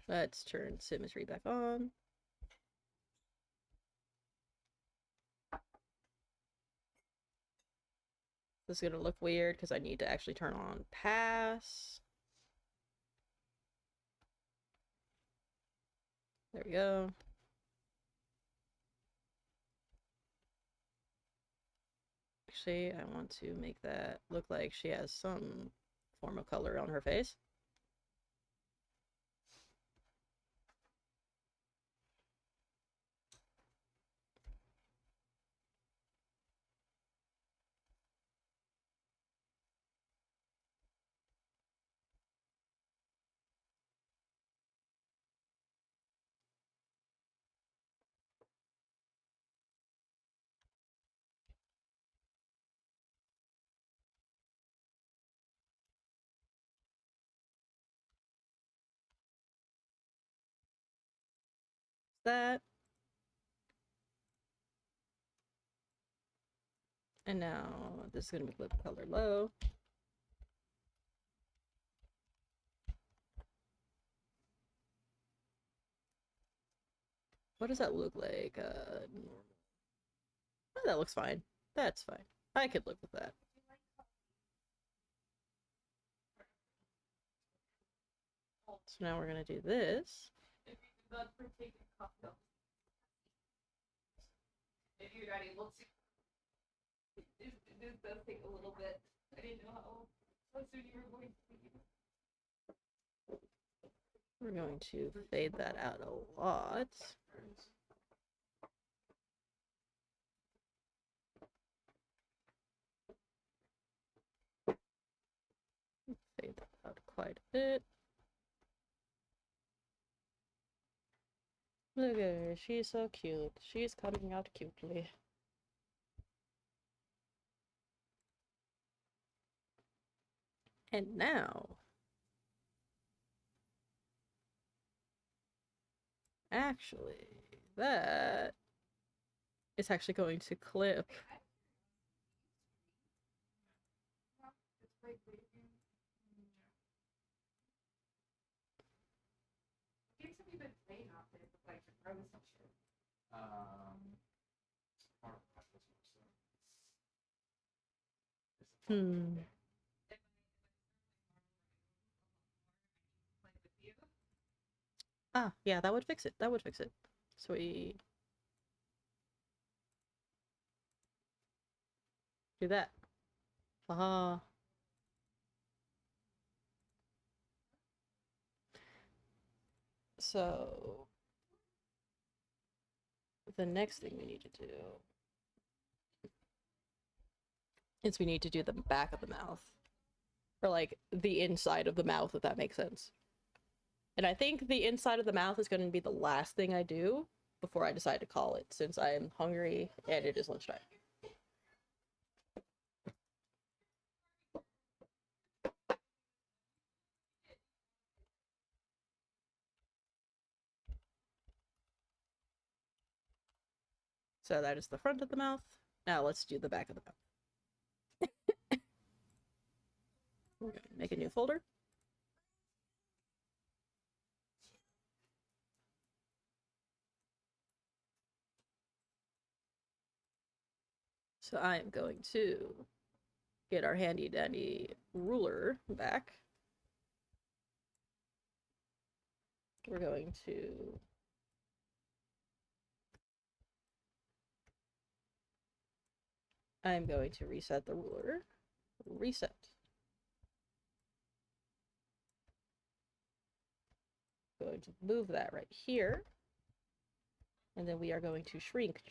Let's turn symmetry back on. This is gonna look weird because I need to actually turn on pass. There we go. Actually, I want to make that look like she has some form of color on her face. that. And now this is gonna be lip color low. What does that look like? Normal. Oh, that looks fine. That's fine. I could live with that. So now we're gonna do this. If you're not partaking cocktail. If you're not able to. This does take a little bit. I didn't know how soon you were going to leave. We're going to fade that out a lot. Fade that out quite a bit. Look at her, she's so cute. She's coming out cutely. And now, actually, that is actually going to clip. Ah, yeah, that would fix it. That would fix it. Sweet. Do that. Haha. So the next thing we need to do is we need to do the back of the mouth. Or like the inside of the mouth, if that makes sense. And I think the inside of the mouth is going to be the last thing I do before I decide to call it, since I am hungry and it is lunchtime. So that is the front of the mouth. Now let's do the back of the mouth. We're going to make a new folder. So I am going to get our handy dandy ruler back. We're going to I'm going to reset the ruler. Reset. Going to move that right here. And then we are going to shrink.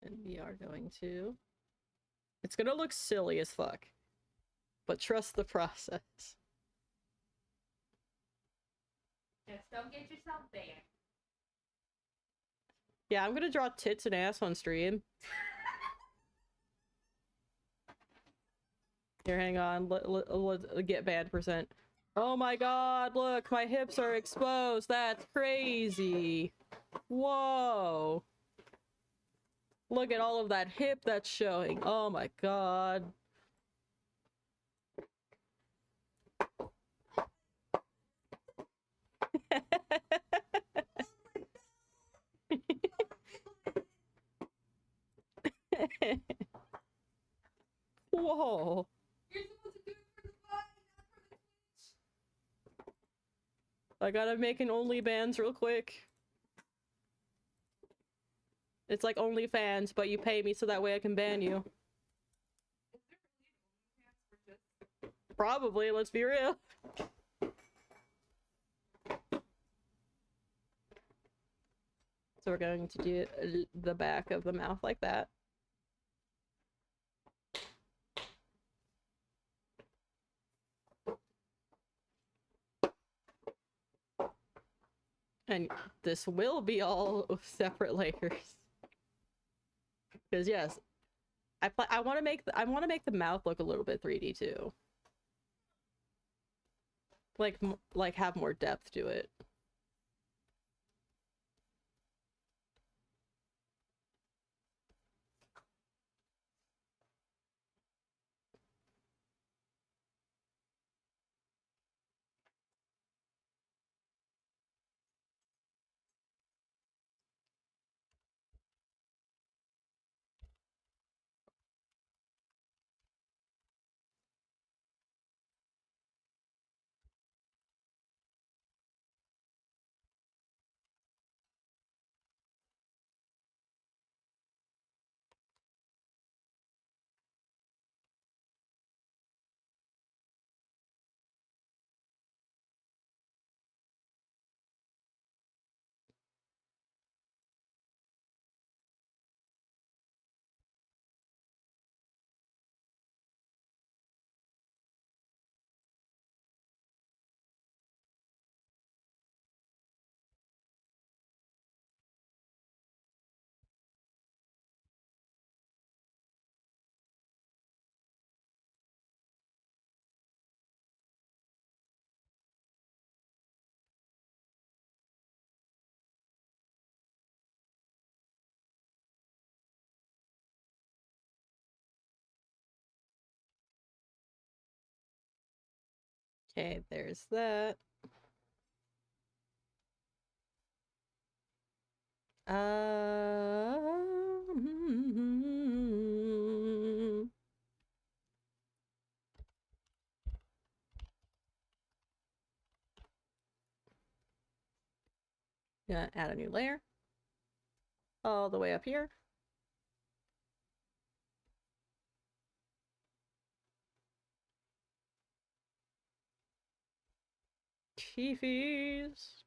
And we are going to... It's gonna look silly as fuck. But trust the process. Just don't get yourself banned. Yeah, I'm gonna draw tits and ass on stream. Here, hang on. Let's get banned %. Oh my god, look, my hips are exposed. That's crazy. Whoa. Look at all of that hip that's showing. Oh my god. Whoa. You're supposed to do it for the body, not for the Twitch. I gotta make an OnlyFans real quick. It's like OnlyFans, but you pay me so that way I can ban you. Is there really an OnlyFans for just... Probably, let's be real. So we're going to do the back of the mouth like that. And this will be all separate layers. Because yes, I want to make the mouth look a little bit 3D too. Like have more depth to it. Okay, there's that. Gonna add a new layer. All the way up here. Teefies.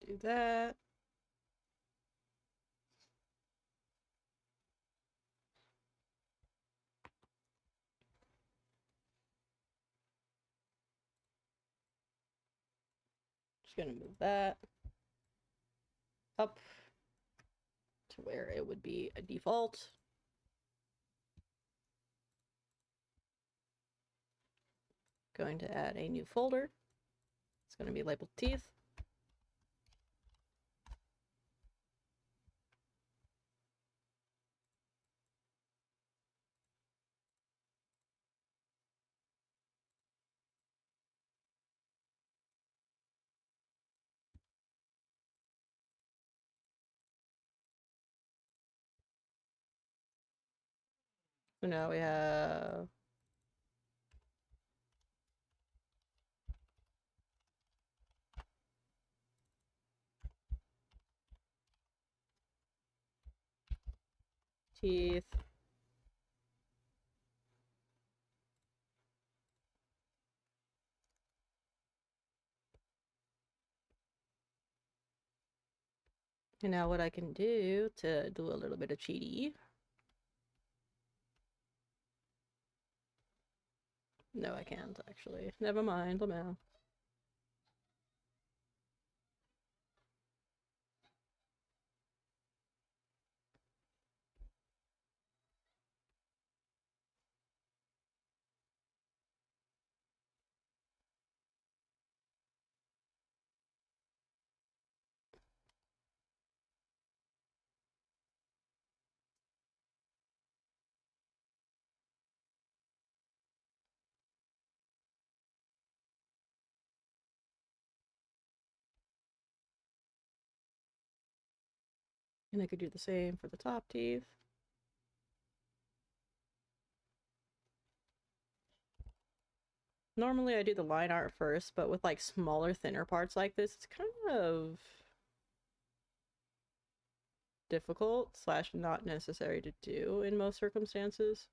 Do that. Just gonna move that up to where it would be a default. Going to add a new folder. It's going to be labeled teeth. So now we have teeth. And now what I can do to do a little bit of cheaty. No, I can't actually. Never mind, the mouth. And I could do the same for the top teeth. Normally I do the line art first, but with like smaller, thinner parts like this, it's kind of difficult slash not necessary to do in most circumstances.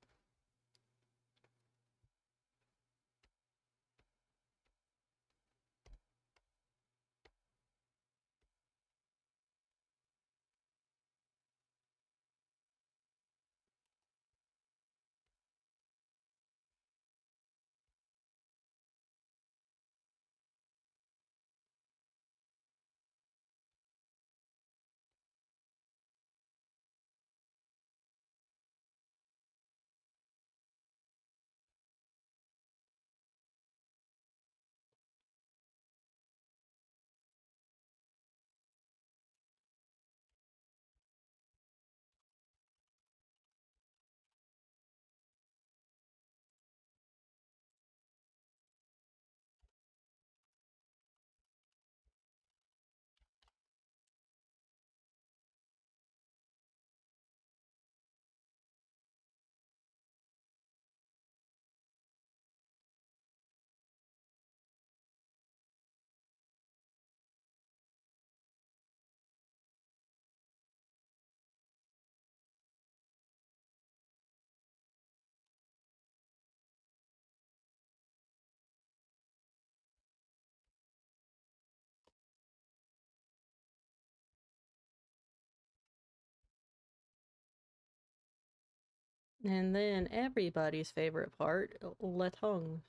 And then everybody's favorite part, la tongue.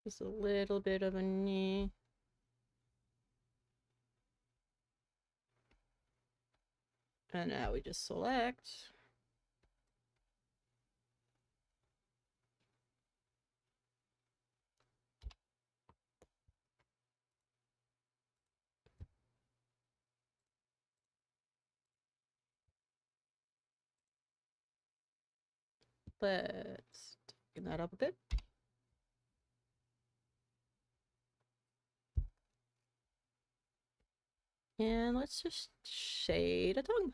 Just a little bit of a knee. And now we just select. Let's tighten that up a bit. And let's just shade a tongue.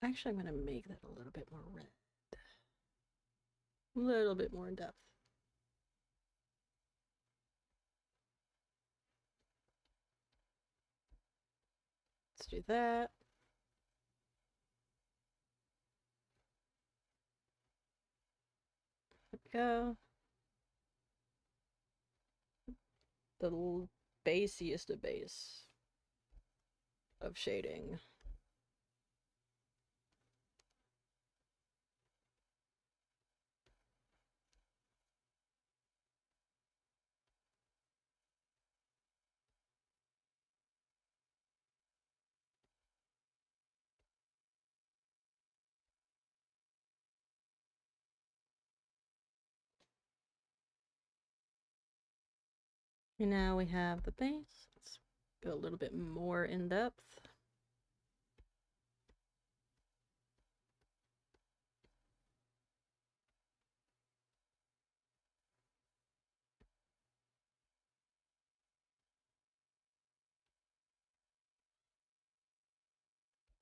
Actually, I'm going to make that a little bit more red. A little bit more in depth. Let's do that. There we go. The basiest of base of shading. And now we have the base. Let's go a little bit more in depth.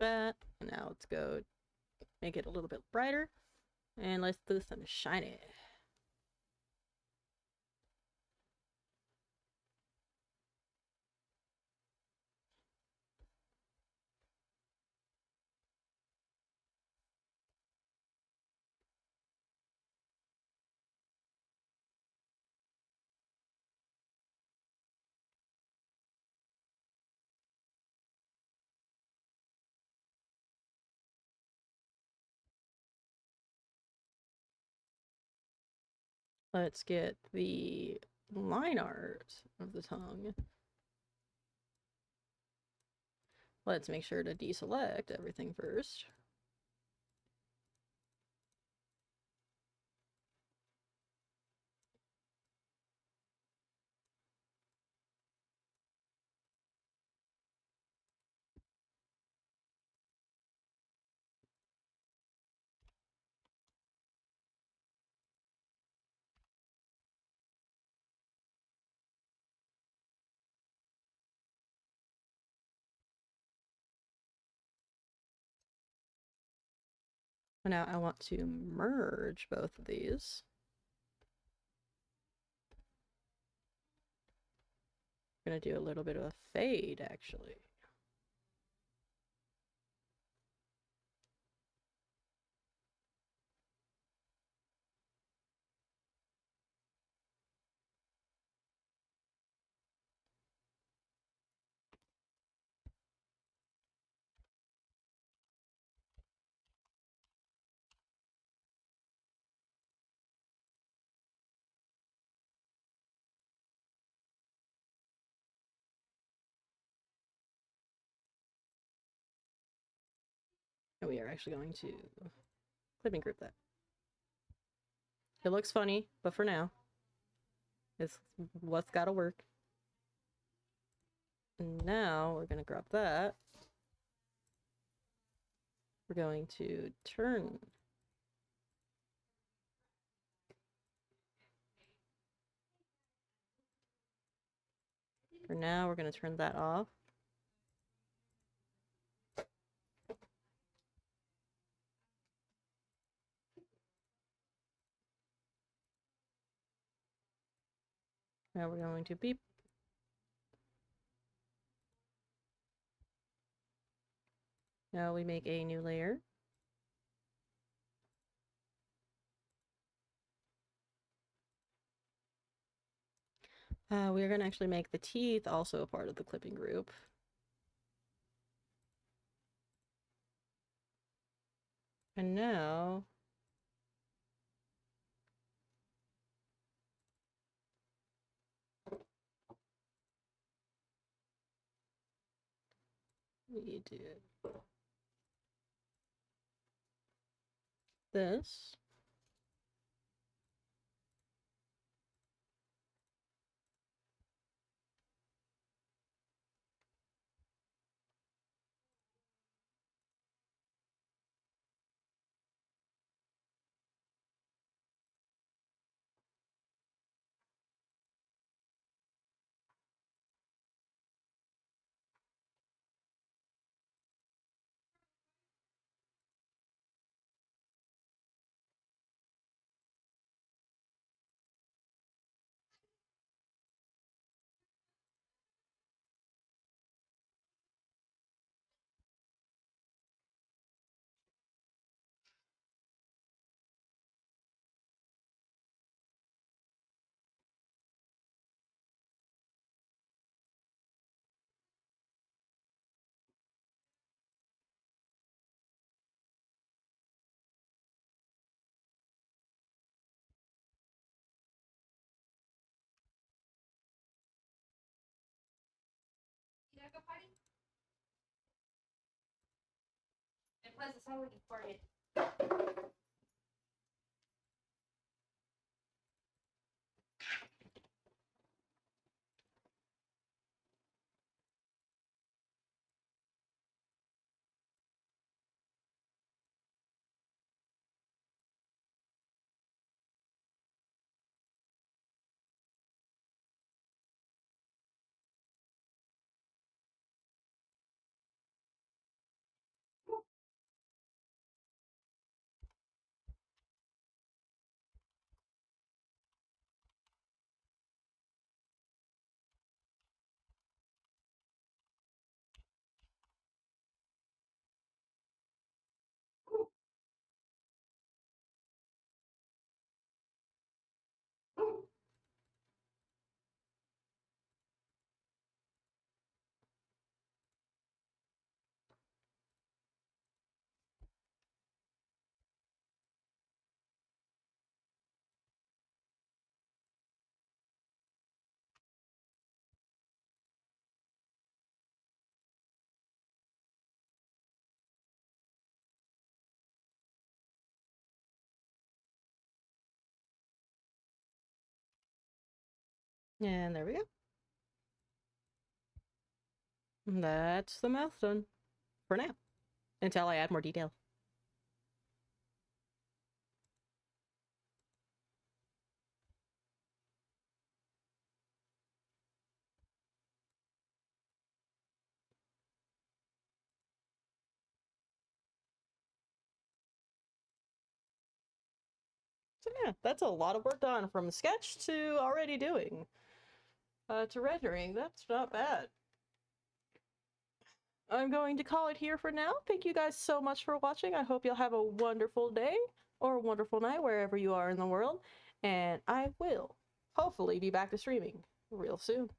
That. And now let's go make it a little bit brighter. And let's do this and shine it. Let's get the line art of the tongue. Let's make sure to deselect everything first. Now I want to merge both of these. I'm gonna do a little bit of a fade, actually. And we are actually going to clipping group that. It looks funny, but for now, it's what's gotta work. And now we're gonna grab that. We're going to turn. For now, we're gonna turn that off. Now we're going to beep. Now we make a new layer. We're gonna actually make the teeth also a part of the clipping group. And now we do this. You gotta go potty? And plus, it's not like you farted. And there we go. That's the mouth done. For now. Until I add more detail. So yeah, that's a lot of work done from sketch to already doing. To rendering, that's not bad. I'm going to call it here for now. Thank you guys so much for watching. I hope you'll have a wonderful day or a wonderful night wherever you are in the world. And I will hopefully be back to streaming real soon.